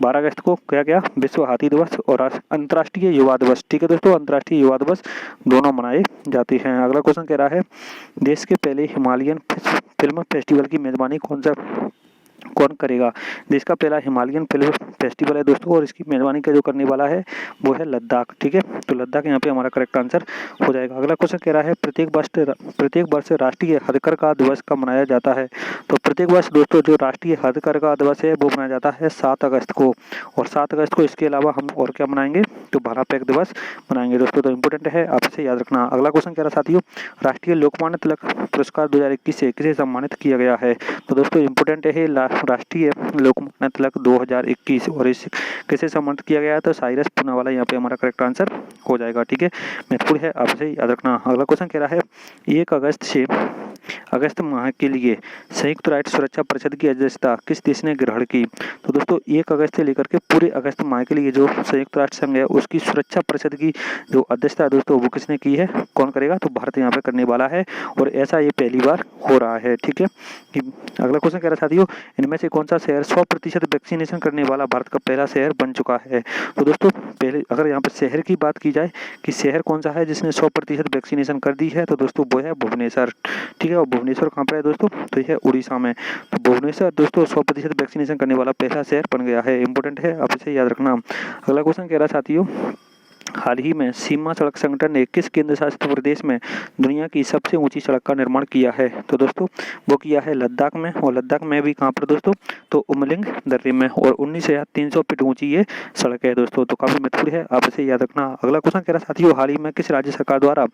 12 अगस्त को क्या विश्व हाथी दिवस और अंतर्राष्ट्रीय युवा दिवस। ठीक है दोस्तों, अंतर्राष्ट्रीय युवा दिवस दोनों मनाए जाते हैं। अगला क्वेश्चन कह रहा है, देश के पहले हिमालयन फिल्म फेस्टिवल की मेजबानी कौन करेगा? देश का पहला हिमालयन फिल्म फेस्टिवल है दोस्तों, और इसकी मेजबानी का जो करने वाला है वो है लद्दाख। ठीक है, तो लद्दाख यहाँ पे हमारा करेक्ट आंसर हो जाएगा। अगला क्वेश्चन कह रहा है, प्रत्येक वर्ष राष्ट्रीय हथकरघा दिवस कब मनाया जाता है? तो प्रत्येक वर्ष दोस्तों जो राष्ट्रीय हथकरघा दिवस है वो मनाया जाता है 7 अगस्त को। और 7 अगस्त को इसके अलावा हम और क्या मनाएंगे? तो भाला फेंक दिवस मनाएंगे दोस्तों, तो इंपोर्टेंट है, आप इसे याद रखना। अगला क्वेश्चन कह रहा साथियों, राष्ट्रीय लोकमान्य तिलक पुरस्कार 2021 से किसे सम्मानित किया गया है? तो दोस्तों इंपोर्टेंट है, राष्ट्रीय लोकमान्य तिलक 2021, और इस किसे सम्मानित किया गया है? तो साइरस पूनावाला यहाँ पे हमारा करेक्ट आंसर हो जाएगा। ठीक है, महत्वपूर्ण है, आप इसे याद रखना। अगला क्वेश्चन कह रहा है, 1 अगस्त से अगस्त माह के लिए संयुक्त राष्ट्र सुरक्षा परिषद की अध्यक्षता किस देश ने ग्रहण की? तो दोस्तों 1 अगस्त से लेकर के पूरे अगस्त माह के लिए जो संयुक्त राष्ट्र संघ है उसकी सुरक्षा परिषद की जो अध्यक्षता है दोस्तों वो किसने की है? कौन करेगा? तो भारत यहाँ पे करने वाला है और ऐसा ये पहली बार हो रहा है। ठीक है, अगला क्वेश्चन कह रहा साथियों, इनमें से कौन सा शहर 100% वैक्सीनेशन करने वाला भारत का पहला शहर बन चुका है? तो दोस्तों पहले अगर यहाँ पर शहर की बात की जाए कि शहर कौन सा है जिसने 100% वैक्सीनेशन कर दी है, तो दोस्तों वो है भुवनेश्वर। ठीक है, और भुवनेश्वर कहाँ पर है दोस्तों? तो यह है उड़ीसा में। तो भुवनेश्वर दोस्तों 100% वैक्सीनेशन करने वाला पहला शहर बन गया है। इंपॉर्टेंट है, आप इसे याद रखना। अगला क्वेश्चन कह रहा साथियों, हाल ही में सीमा सड़क संगठन ने किस केंद्र शासित प्रदेश में दुनिया की सबसे ऊंची सड़क का निर्माण किया है? तो दोस्तों वो किया है लद्दाख में, और लद्दाख में भी कहाँ पर दोस्तों? तो उमलिंग दर्रे में, और 19,300 फीट ऊंची ये सड़क है दोस्तों। तो काफी महत्वपूर्ण है, आप इसे याद रखना। अगला क्वेश्चन कह रहा साथियों, हाल ही में किस राज्य सरकार द्वारा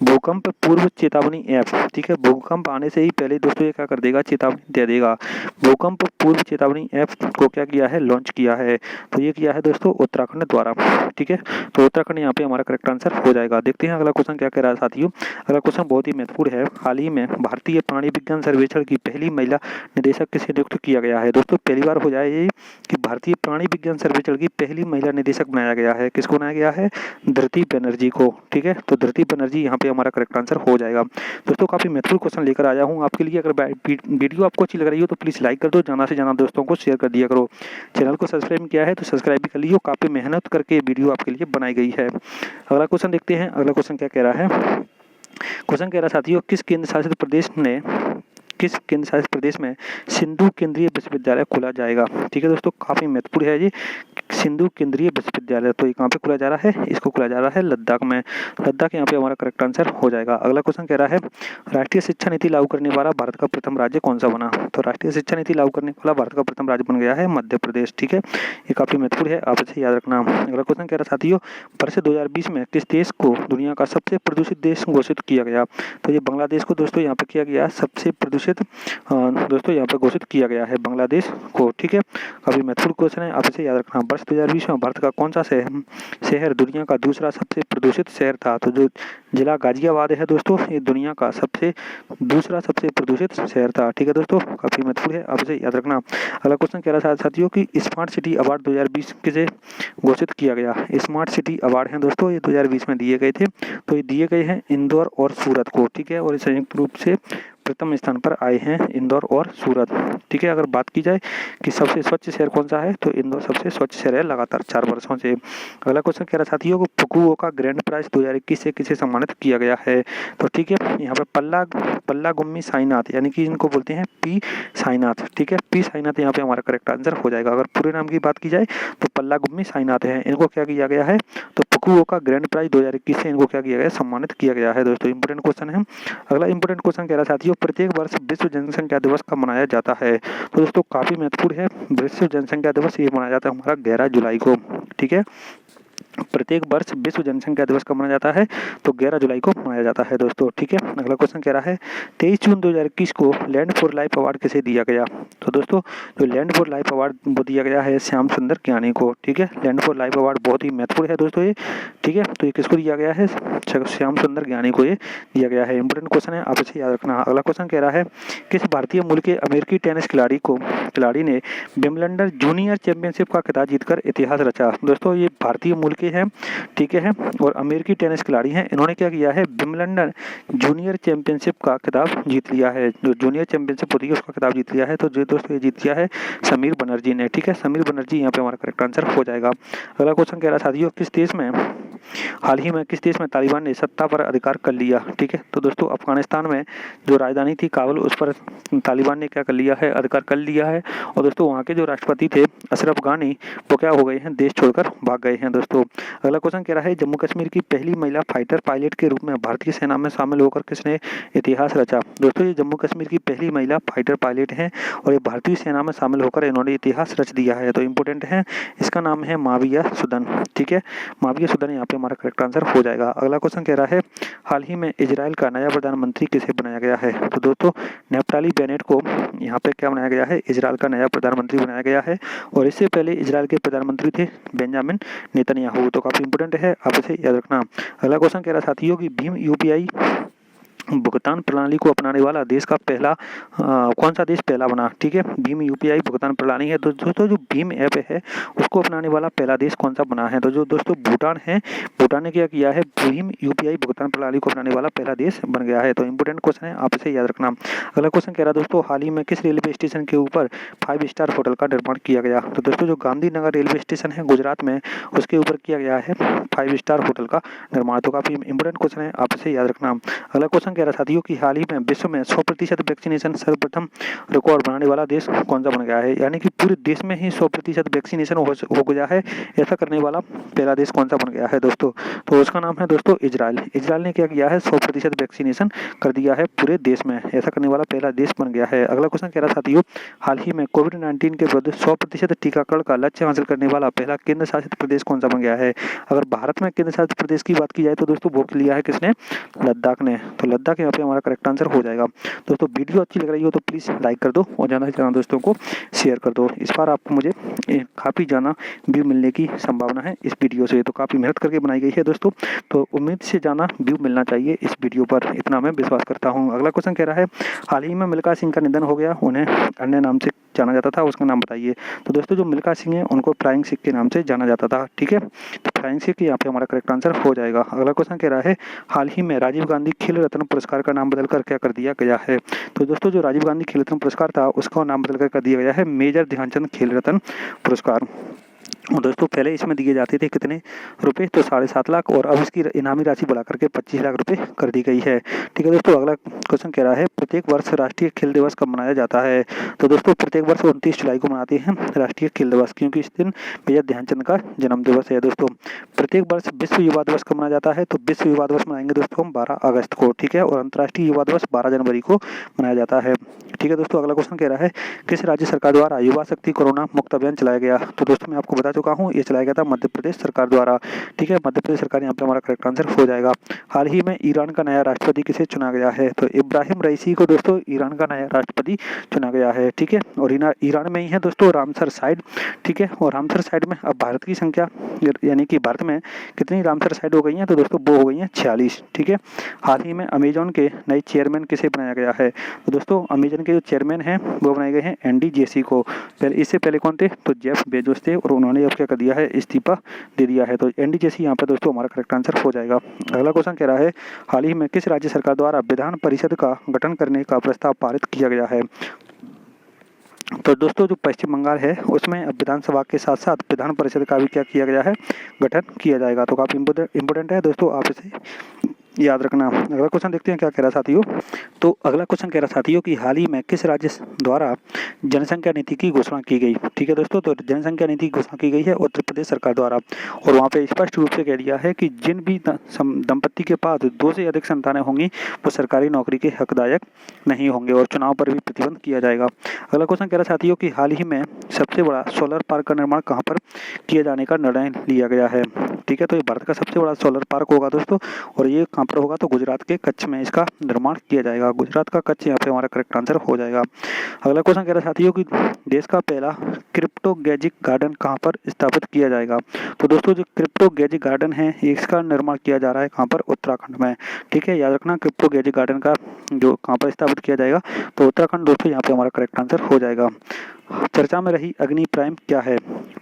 भूकंप पूर्व चेतावनी ऐप, ठीक है, भूकंप आने से ही पहले दोस्तों ये क्या कर देगा? चेतावनी दे देगा। भूकंप पूर्व चेतावनी ऐप को क्या किया है? लॉन्च किया है। तो ये किया है दोस्तों उत्तराखंड द्वारा। ठीक है, तो उत्तराखंड यहाँ पे हमारा करेक्ट आंसर हो जाएगा। देखते हैं अगला क्वेश्चन क्या कह रहा है साथियों। अगला क्वेश्चन बहुत ही महत्वपूर्ण है। हाल ही में भारतीय प्राणी विज्ञान सर्वेक्षण की पहली महिला निदेशक किसे नियुक्त किया गया है? दोस्तों पहली बार हो जाए ये कि भारतीय प्राणी विज्ञान सर्वेक्षण की पहली महिला निदेशक बनाया गया है। किसको बनाया गया है? धृति बनर्जी को। ठीक है, तो धृति बनर्जी यहाँ पे हमारा करेक्ट आंसर हो जाएगा। दोस्तों काफी महत्वपूर्ण क्वेश्चन लेकर आया हूँ आपके लिए। अगर वीडियो आपको अच्छी लग रही हो तो प्लीज लाइक कर दो, ज्यादा से ज्यादा दोस्तों को शेयर कर दिया करो। चैनल को सब्सक्राइब किया है तो सब्सक्राइब भी कर लीजिए, काफी मेहनत करके वीडियो आपके लिए बनाई गई है। अगला क्वेश्चन देखते हैं। अगला क्वेश्चन क्या कह रहा है? क्वेश्चन कह रहा साथियों, किस केंद्र शासित प्रदेश में सिंधु केंद्रीय विश्वविद्यालय खोला जाएगा? ठीक है दोस्तों, काफी महत्वपूर्ण है जी। सिंधु केंद्रीय विश्वविद्यालय, तो ये कहाँ पे खोला जा रहा है? इसको खोला जा रहा है लद्दाख में। लद्दाख यहाँ पे हमारा करेक्ट आंसर हो जाएगा। अगला क्वेश्चन कह रहा है, राष्ट्रीय शिक्षा नीति लागू करने वाला भारत का प्रथम राज्य कौन सा बना? तो राष्ट्रीय शिक्षा नीति लागू करने वाला भारत का प्रथम राज्य बन गया है मध्य प्रदेश। ठीक है, ये काफी महत्वपूर्ण है, आप इसे याद रखना। अगला क्वेश्चन कह रहा साथियों, वर्ष 2020 में किस देश को दुनिया का सबसे प्रदूषित देश घोषित किया गया? तो ये बांग्लादेश को दोस्तों यहाँ पे किया गया सबसे प्रदूषित दोस्तों यहाँ पे घोषित किया गया है बांग्लादेश को। ठीक है, काफी महत्वपूर्ण क्वेश्चन है, आप इसे याद रखना। वर्ष 2020 में भारत का कौन सा शहर दुनिया का दूसरा सबसे प्रदूषित शहर था? तो जो जिला गाजियाबाद है दोस्तों, ये दुनिया का दूसरा सबसे प्रदूषित शहर था। ठीक है दोस्तों, काफी महत्वपूर्ण है, आप इसे याद रखना। अगला क्वेश्चन कह रहा था साथियों कि स्मार्ट सिटी अवार्ड 2020 किसे घोषित किया गया? स्मार्ट सिटी अवार्ड हैं दोस्तों, ये 2020 में दिए गए थे। तो ये दिए गए हैं इंदौर और सूरत को। ठीक है, और संयुक्त रूप से प्रथम स्थान पर आए हैं इंदौर और सूरत। ठीक है, अगर बात की जाए कि सबसे स्वच्छ शहर कौन सा है, तो इंदौर सबसे स्वच्छ शहर है लगातार 4 वर्षों से। अगला क्वेश्चन कह रहा साथियों को फुकुओका ग्रैंड प्राइज 2021 से किसे सम्मानित किया गया है? तो ठीक है, यहाँ पे पल्लागुम्मी साईनाथ, यानी कि इनको बोलते हैं पी साईनाथ। ठीक है, पी साईनाथ यहाँ पे हमारा करेक्ट आंसर हो जाएगा। अगर पूरे नाम की बात की जाए तो पल्लागुम्मी साईनाथ है। इनको क्या किया गया है? तो फुकुओका ग्रैंड प्राइज 2021 से इनको क्या किया गया? सम्मानित किया गया है दोस्तों। इंपोर्टेंट क्वेश्चन है। अगला इंपोर्टेंट क्वेश्चन कह रहा साथियों, प्रत्येक वर्ष विश्व जनसंख्या दिवस कब मनाया जाता है? तो दोस्तों काफी महत्वपूर्ण है, विश्व जनसंख्या दिवस ये मनाया जाता है हमारा 11 जुलाई को। ठीक है, प्रत्येक वर्ष विश्व जनसंख्या दिवस कब मनाया जाता है? तो 11 जुलाई को मनाया जाता है दोस्तों। ठीक है, अगला क्वेश्चन कह रहा है 23 जून 2021 को लैंड फॉर लाइफ अवार्ड किसे दिया गया? तो दोस्तों जो लैंड फॉर लाइफ अवार्ड वो दिया गया है श्याम सुंदर ज्ञानी को। ठीक है, लैंड फॉर लाइफ अवार्ड बहुत ही महत्वपूर्ण है दोस्तों ये। ठीक है, तो ये किसको दिया गया है? श्याम सुंदर ज्ञानी को ये दिया गया है। इंपोर्टेंट क्वेश्चन है, आप इसे याद रखना। अगला क्वेश्चन कह रहा है, किस भारतीय मूल के अमेरिकी टेनिस खिलाड़ी ने विंबलडन जूनियर चैंपियनशिप का खिताब जीतकर इतिहास रचा? दोस्तों ये भारतीय मूल के हैं, ठीक है, और अमेरिकी टेनिस खिलाड़ी हैं। इन्होंने क्या किया है? विंबलडन जूनियर चैंपियनशिप का खिताब जीत लिया है। जो जूनियर चैंपियनशिप होती है उसका खिताब जीत लिया है। तो जो दोस्तों ये जीत लिया है समीर बनर्जी ने। ठीक है, समीर बनर्जी यहाँ पे हमारा करेक्ट आंसर हो जाएगा। अगला क्वेश्चन कह रहा साथियों, हाल ही में किस देश में तालिबान ने सत्ता पर अधिकार कर लिया? ठीक है, तो दोस्तों अफगानिस्तान में जो राजधानी थी काबुल, उस पर तालिबान ने क्या कर लिया है? अधिकार कर लिया है। और दोस्तों वहाँ के जो राष्ट्रपति थे अशरफ गानी, वो क्या हो गए हैं? देश छोड़कर भाग गए हैं दोस्तों। अगला क्वेश्चन कह रहा है, जम्मू कश्मीर की पहली महिला फाइटर पायलट के रूप में भारतीय सेना में शामिल होकर किसने इतिहास रचा? दोस्तों ये जम्मू कश्मीर की पहली महिला फाइटर पायलट हैं और ये भारतीय सेना में शामिल होकर इन्होंने इतिहास रच दिया है। तो इंपोर्टेंट है, इसका नाम है माविया सुदन। ठीक है, माविया सुदन यहाँ पे हमारा करेक्ट आंसर हो जाएगा। अगला क्वेश्चन कह रहा है, हाल ही में इजराइल का नया प्रधानमंत्री किसे बनाया गया है? तो दोस्तों नेफ्ताली बेनेट को यहाँ पे क्या बनाया गया है? इजराइल का नया प्रधानमंत्री बनाया गया है। और इससे पहले इजराइल के प्रधानमंत्री थे बेंजामिन नेतन्याहू। तो काफी इंपोर्टेंट है, आप इसे याद रखना। अगला क्वेश्चन कह रहा साथियों कि भीम यूपीआई भुगतान प्रणाली को अपनाने वाला देश का पहला कौन सा देश पहला बना? ठीक है, भीम यूपीआई भुगतान प्रणाली है। तो दोस्तों जो भीम ऐप है उसको अपनाने वाला पहला देश कौन सा बना है? तो जो दोस्तों भूटान है, भूटान ने क्या किया है, भीम यूपीआई भुगतान प्रणाली को अपनाने वाला पहला देश बन गया है। तो इंपोर्टेंट क्वेश्चन है, आप इसे याद रखना। अगला क्वेश्चन कह रहा है दोस्तों, हाल ही में किस रेलवे स्टेशन के ऊपर 5 स्टार होटल का निर्माण किया गया? तो दोस्तों जो गांधीनगर रेलवे स्टेशन है गुजरात में, उसके ऊपर किया गया है 5 स्टार होटल का निर्माण। तो काफी इंपोर्टेंट क्वेश्चन है, आप इसे याद रखना। अगला क्वेश्चन कह रहा साथियों कि हाल ही में विश्व में 100% वैक्सीनेशन सर्वप्रथम रिकॉर्ड बनाने वाला देश कौन सा बन गया है? यानी कि पूरे देश में ही 100% वैक्सीनेशन हो गया है, ऐसा करने वाला पहला देश कौन सा बन गया है दोस्तों? तो उसका नाम है दोस्तों इजराइल। इजराइल ने क्या किया है, 100% वैक्सीनेशन कर दिया है पूरे देश में, ऐसा करने वाला पहला देश बन गया है। अगला क्वेश्चन कह रहा साथियों, हाल ही में कोविड-19 के विरुद्ध 100% टीकाकरण का लक्ष्य हासिल करने वाला पहला केंद्र शासित प्रदेश कौन सा बन गया है? अगर भारत में केंद्र शासित प्रदेश की बात की जाए तो दोस्तों वो लिया है किसने? लद्दाख ने। तो लद्दाख यहाँ पे हमारा करेक्ट आंसर हो जाएगा। दोस्तों वीडियो अच्छी लग रही हो तो प्लीज़ लाइक कर दो और ज़्यादा से ज़्यादा दोस्तों को शेयर कर दो। इस बार आपको मुझे काफ़ी ज़्यादा व्यू मिलने की संभावना है इस वीडियो से, तो काफ़ी मेहनत करके बनाई गई है दोस्तों, तो उम्मीद से ज़्यादा व्यू मिलना चाहिए इस वीडियो पर, इतना मैं विश्वास करता हूँ। अगला क्वेश्चन कह रहा है, हाल ही में मिल्खा सिंह का निधन हो गया, उन्हें अन्य नाम से जाना जाता था, उसका नाम बताइए। तो दोस्तों जो मिल्खा सिंह है उनको फ्लाइंग सिख के नाम से जाना जाता था। ठीक है, तो फ्लाइंग सिख यहाँ पे हमारा करेक्ट आंसर हो जाएगा। अगला क्वेश्चन कह रहा है, हाल ही में राजीव गांधी खेल रत्न पुरस्कार का नाम बदलकर क्या कर दिया गया है? तो दोस्तों जो राजीव गांधी खेल रत्न पुरस्कार था उसका नाम बदलकर कर दिया गया है मेजर ध्यानचंद खेल रत्न पुरस्कार। और दोस्तों पहले इसमें दिए जाते थे कितने रुपए? तो 7.5 लाख, और अब इसकी इनामी राशि बढ़ाकर के 25 लाख रुपए कर दी गई है। ठीक है दोस्तों, अगला क्वेश्चन कह रहा है, प्रत्येक वर्ष राष्ट्रीय खेल दिवस कब मनाया जाता है? तो दोस्तों प्रत्येक वर्ष 29 जुलाई को मनाते हैं राष्ट्रीय खेल दिवस, क्योंकि इस दिन मेजर ध्यानचंद का जन्म दिवस है। दोस्तों प्रत्येक वर्ष विश्व युवा दिवस कब मनाया जाता है? तो विश्व युवा दिवस मनाएंगे दोस्तों हम 12 अगस्त को। ठीक है, और अंतर्राष्ट्रीय युवा दिवस 12 जनवरी को मनाया जाता है। ठीक है दोस्तों, अगला क्वेश्चन कह रहा है, किस राज्य सरकार द्वारा युवा शक्ति कोरोना मुक्त अभियान चलाया गया? तो दोस्तों मैं आपको बता चुका हूँ, ये चलाया गया था मध्य प्रदेश सरकार द्वारा। ठीक है, मध्य प्रदेश सरकार यहाँ पे हमारा करेक्ट आंसर हो जाएगा। हाल ही में ईरान का नया राष्ट्रपति किसे चुना गया है? तो इब्राहिम रईसी को दोस्तों ईरान का नया राष्ट्रपति चुना गया है। ठीक है, और ईरान में ही है दोस्तों रामसर साइट। ठीक है, और रामसर साइट में अब भारत की संख्या, यानी कि भारत में कितनी रामसर साइट हो गई हैं? तो दोस्तों वो हो गई हैं 46। ठीक है, हाल ही में अमेजॉन के नए चेयरमैन किसे बनाया गया है? तो दोस्तों अमेजॉन के जो चेयरमैन हैं वो बनाए गए हैं एंडी जेसी को। इससे पहले कौन थे? तो जेफ बेजोस थे, और उन्होंने अब क्या कर दिया है, इस्तीफा दे दिया है। तो एनडी जेसी यहाँ पर दोस्तों हमारा करेक्ट आंसर हो जाएगा। अगला क्वेश्चन कह रहा है, हाल ही में किस राज्य सरकार द्वारा विधान परिषद का गठन करने का प्रस्ताव पारित किया गया है? तो दोस्तों जो पश्चिम बंगाल है उसमें अब विधानसभा के साथ साथ विधान परिषद का भी क्या किया गया है, गठन किया जाएगा। तो काफी इंपोर्टेंट है दोस्तों, आप इसे याद रखना। अगला क्वेश्चन देखते हैं क्या कह रहा साथियों। तो अगला क्वेश्चन कह रहा साथियों कि हाल ही में किस राज्य द्वारा जनसंख्या नीति की घोषणा की गई? ठीक है दोस्तों, तो जनसंख्या नीति की घोषणा की गई है उत्तर प्रदेश सरकार द्वारा, और वहाँ पे स्पष्ट रूप से कह दिया है कि जिन भी दंपत्ति के पास 2 से अधिक संतानें होंगी वो सरकारी नौकरी के हकदायक नहीं होंगे, और चुनाव पर भी प्रतिबंध किया जाएगा। अगला क्वेश्चन कह रहा साथियों कि हाल ही में सबसे बड़ा सोलर पार्क का निर्माण कहाँ पर किए जाने का निर्णय लिया गया है? ठीक है, तो ये भारत का सबसे बड़ा सोलर पार्क होगा दोस्तों, और ये कहाँ पर होगा? तो गुजरात के कच्छ में इसका निर्माण किया जाएगा। गुजरात का कच्छ यहाँ पे हमारा करेक्ट आंसर हो जाएगा। अगला क्वेश्चन कह रहा साथियों कि देश का पहला क्रिप्टो गैजेट गार्डन कहाँ पर स्थापित किया जाएगा? तो दोस्तों जो क्रिप्टो गैजेट गार्डन है इसका निर्माण किया जा रहा है कहाँ पर? उत्तराखंड में। ठीक है, याद रखना क्रिप्टो गैजेट गार्डन का जो कहाँ पर स्थापित किया जाएगा, तो उत्तराखंड दोस्तों यहाँ पे हमारा करेक्ट आंसर हो जाएगा। चर्चा में रही अग्नि प्राइम क्या है?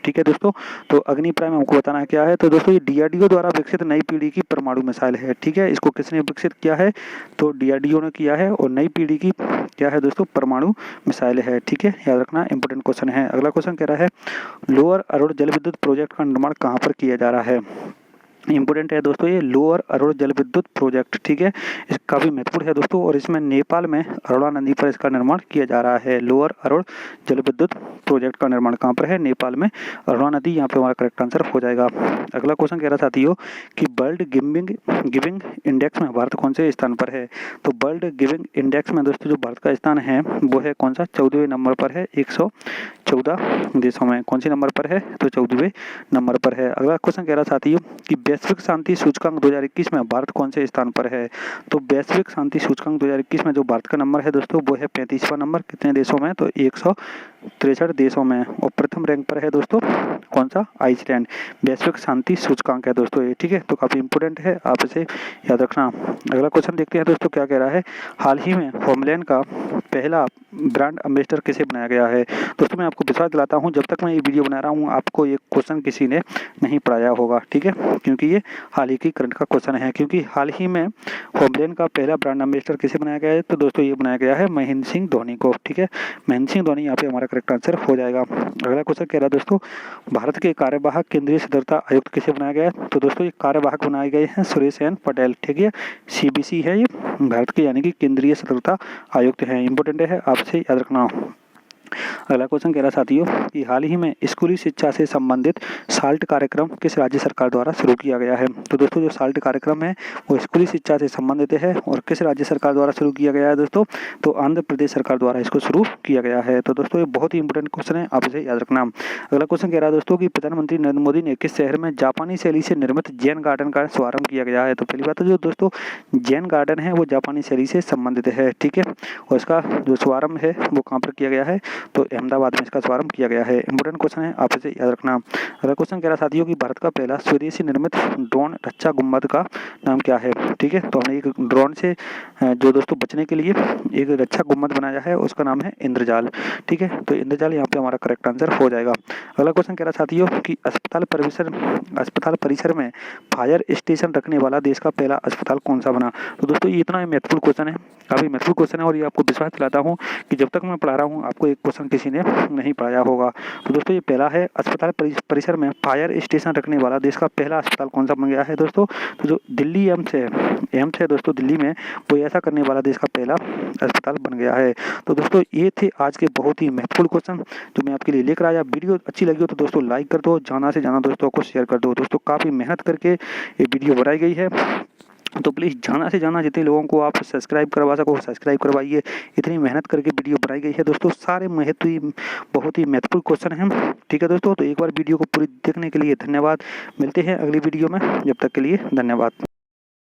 ठीक है दोस्तों, तो अग्नि प्राइम हमको बताना है क्या है। तो दोस्तों ये डीआरडीओ द्वारा विकसित नई पीढ़ी की परमाणु मिसाइल है। ठीक है, इसको किसने विकसित किया है? तो डीआरडीओ ने किया है, और नई पीढ़ी की क्या है दोस्तों? परमाणु मिसाइल है। ठीक है, याद रखना, इंपोर्टेंट क्वेश्चन है। अगला क्वेश्चन कह रहा है, लोअर अरुण जल विद्युत प्रोजेक्ट का निर्माण कहाँ पर किया जा रहा है? इंपोर्टेंट है दोस्तों ये लोअर अरुण जल विद्युत प्रोजेक्ट। ठीक है, इस काफी महत्वपूर्ण है दोस्तों, और इसमें नेपाल में अरुणा नदी पर इसका निर्माण किया जा रहा है। लोअर अरुण जल विद्युत प्रोजेक्ट का निर्माण कहाँ पर है? नेपाल में अरुणा नदी, यहाँ पे हमारा करेक्ट आंसर हो जाएगा। अगला क्वेश्चन कह रहा साथियों कि वर्ल्ड गिविंग इंडेक्स में भारत कौन से स्थान पर है? तो वर्ल्ड गिविंग इंडेक्स में दोस्तों जो भारत का स्थान है वो है कौन सा? 14वें नंबर पर है। 114 देशों में कौन से नंबर पर है? तो 14वें नंबर पर है। अगला क्वेश्चन कह रहा साथियों कि वैश्विक शांति सूचकांक 2021 में भारत कौन से स्थान पर है? तो वैश्विक शांति सूचकांक 2021 में जो भारत का नंबर है दोस्तों वो है 35वां नंबर। कितने देशों में? तो 163 देशों में। और प्रथम रैंक पर है दोस्तों कौन सा? आइसलैंड। वैश्विक शांति सूचकांक है दोस्तों ये, ठीक है। तो काफी इंपोर्टेंट है, आप इसे याद रखना। अगला क्वेश्चन देखते हैं दोस्तों क्या कह रहा है। हाल ही में होमलैंड का पहला ब्रांड एम्बेसडर किसे बनाया गया है? दोस्तों मैं आपको विश्वास दिलाता हूं, जब तक मैं ये वीडियो बना रहा हूं आपको ये क्वेश्चन किसी ने नहीं पढ़ाया होगा, ठीक है, क्योंकि ये हाल ही की करंट का क्वेश्चन है। क्योंकि हाल ही में होमलैंड का पहला ब्रांड एम्बेसडर किसे बनाया गया है? तो दोस्तों ये बनाया गया है महेंद्र सिंह धोनी को, ठीक है। महेंद्र सिंह धोनी यहाँ पे हमारा करेक्ट आंसर हो जाएगा। अगला क्वेश्चन कह रहा है दोस्तों, भारत के कार्यवाहक केंद्रीय सदस्यता आयुक्त किसे बनाया गया है? तो दोस्तों ये कार्यवाहक बनाए गए हैं सुरेश एन पटेल, ठीक है। CBC है ये भारत के यानी कि केंद्रीय सतर्कता आयुक्त हैं। इंपोर्टेंट है, आपसे याद रखना। अगला क्वेश्चन कह रहा साथियों कि हाल ही में स्कूली शिक्षा से संबंधित साल्ट कार्यक्रम किस राज्य सरकार द्वारा शुरू किया गया है? तो दोस्तों जो साल्ट कार्यक्रम है वो स्कूली शिक्षा से संबंधित है और किस राज्य सरकार द्वारा शुरू किया गया है दोस्तों? तो आंध्र प्रदेश सरकार द्वारा इसको शुरू किया गया है। तो दोस्तों ये बहुत ही इंपोर्टेंट क्वेश्चन है, आप इसे याद रखना। अगला क्वेश्चन कह रहा है दोस्तों कि प्रधानमंत्री नरेंद्र मोदी ने किस शहर में जापानी शैली से निर्मित जैन गार्डन का शुभारंभ किया गया है? तो पहली बात तो जो दोस्तों जैन गार्डन है वो जापानी शैली से संबंधित है, ठीक है। और इसका जो शुभारंभ है वो कहाँ पर किया गया है? तो अहमदाबाद में इसका शुभारंभ किया गया है। इंपोर्टेंट क्वेश्चन है, आप इसे याद रखना। अगला क्वेश्चन कह रहा साथियों कि भारत का पहला स्वदेशी निर्मित ड्रोन रक्षा गुंबद का नाम क्या है? ठीक है, तो हमने एक ड्रोन से जो दोस्तों बचने के लिए एक रक्षा गुंबद बनाया है उसका नाम है इंद्रजाल, ठीक है। तो इंद्रजाल यहाँ पे हमारा करेक्ट आंसर हो जाएगा। अगला क्वेश्चन कह रहा साथियों कि अस्पताल परिसर में फायर स्टेशन रखने वाला देश का पहला अस्पताल कौन सा बना? तो दोस्तों ये इतना महत्वपूर्ण क्वेश्चन है, काफी महत्वपूर्ण क्वेश्चन है और ये आपको विश्वास दिलाता हूँ कि जब तक मैं पढ़ा रहा हूँ आपको एक क्वेश्चन किसी ने नहीं पढ़ाया होगा। तो दोस्तों ये पहला है अस्पताल परिसर में फायर स्टेशन रखने वाला देश का पहला अस्पताल कौन सा बन गया है दोस्तों? तो जो दिल्ली एम्स है दोस्तों दिल्ली में, वो ऐसा करने वाला देश का पहला अस्पताल बन गया है। तो दोस्तों ये थे आज के बहुत ही महत्वपूर्ण क्वेश्चन जो मैं आपके लिए लेकर आया। वीडियो अच्छी लगी हो तो दोस्तों लाइक कर दो, ज्यादा से ज्यादा दोस्तों को शेयर कर दो। दोस्तों काफी मेहनत करके ये वीडियो बनाई गई है, तो प्लीज़ ज़्यादा से ज़्यादा जितने लोगों को आप सब्सक्राइब करवा सको सब्सक्राइब करवाइए। इतनी मेहनत करके वीडियो बनाई गई है दोस्तों, सारे बहुत ही महत्वपूर्ण क्वेश्चन हैं, ठीक है दोस्तों। तो एक बार वीडियो को पूरी देखने के लिए धन्यवाद। मिलते हैं अगली वीडियो में, जब तक के लिए धन्यवाद।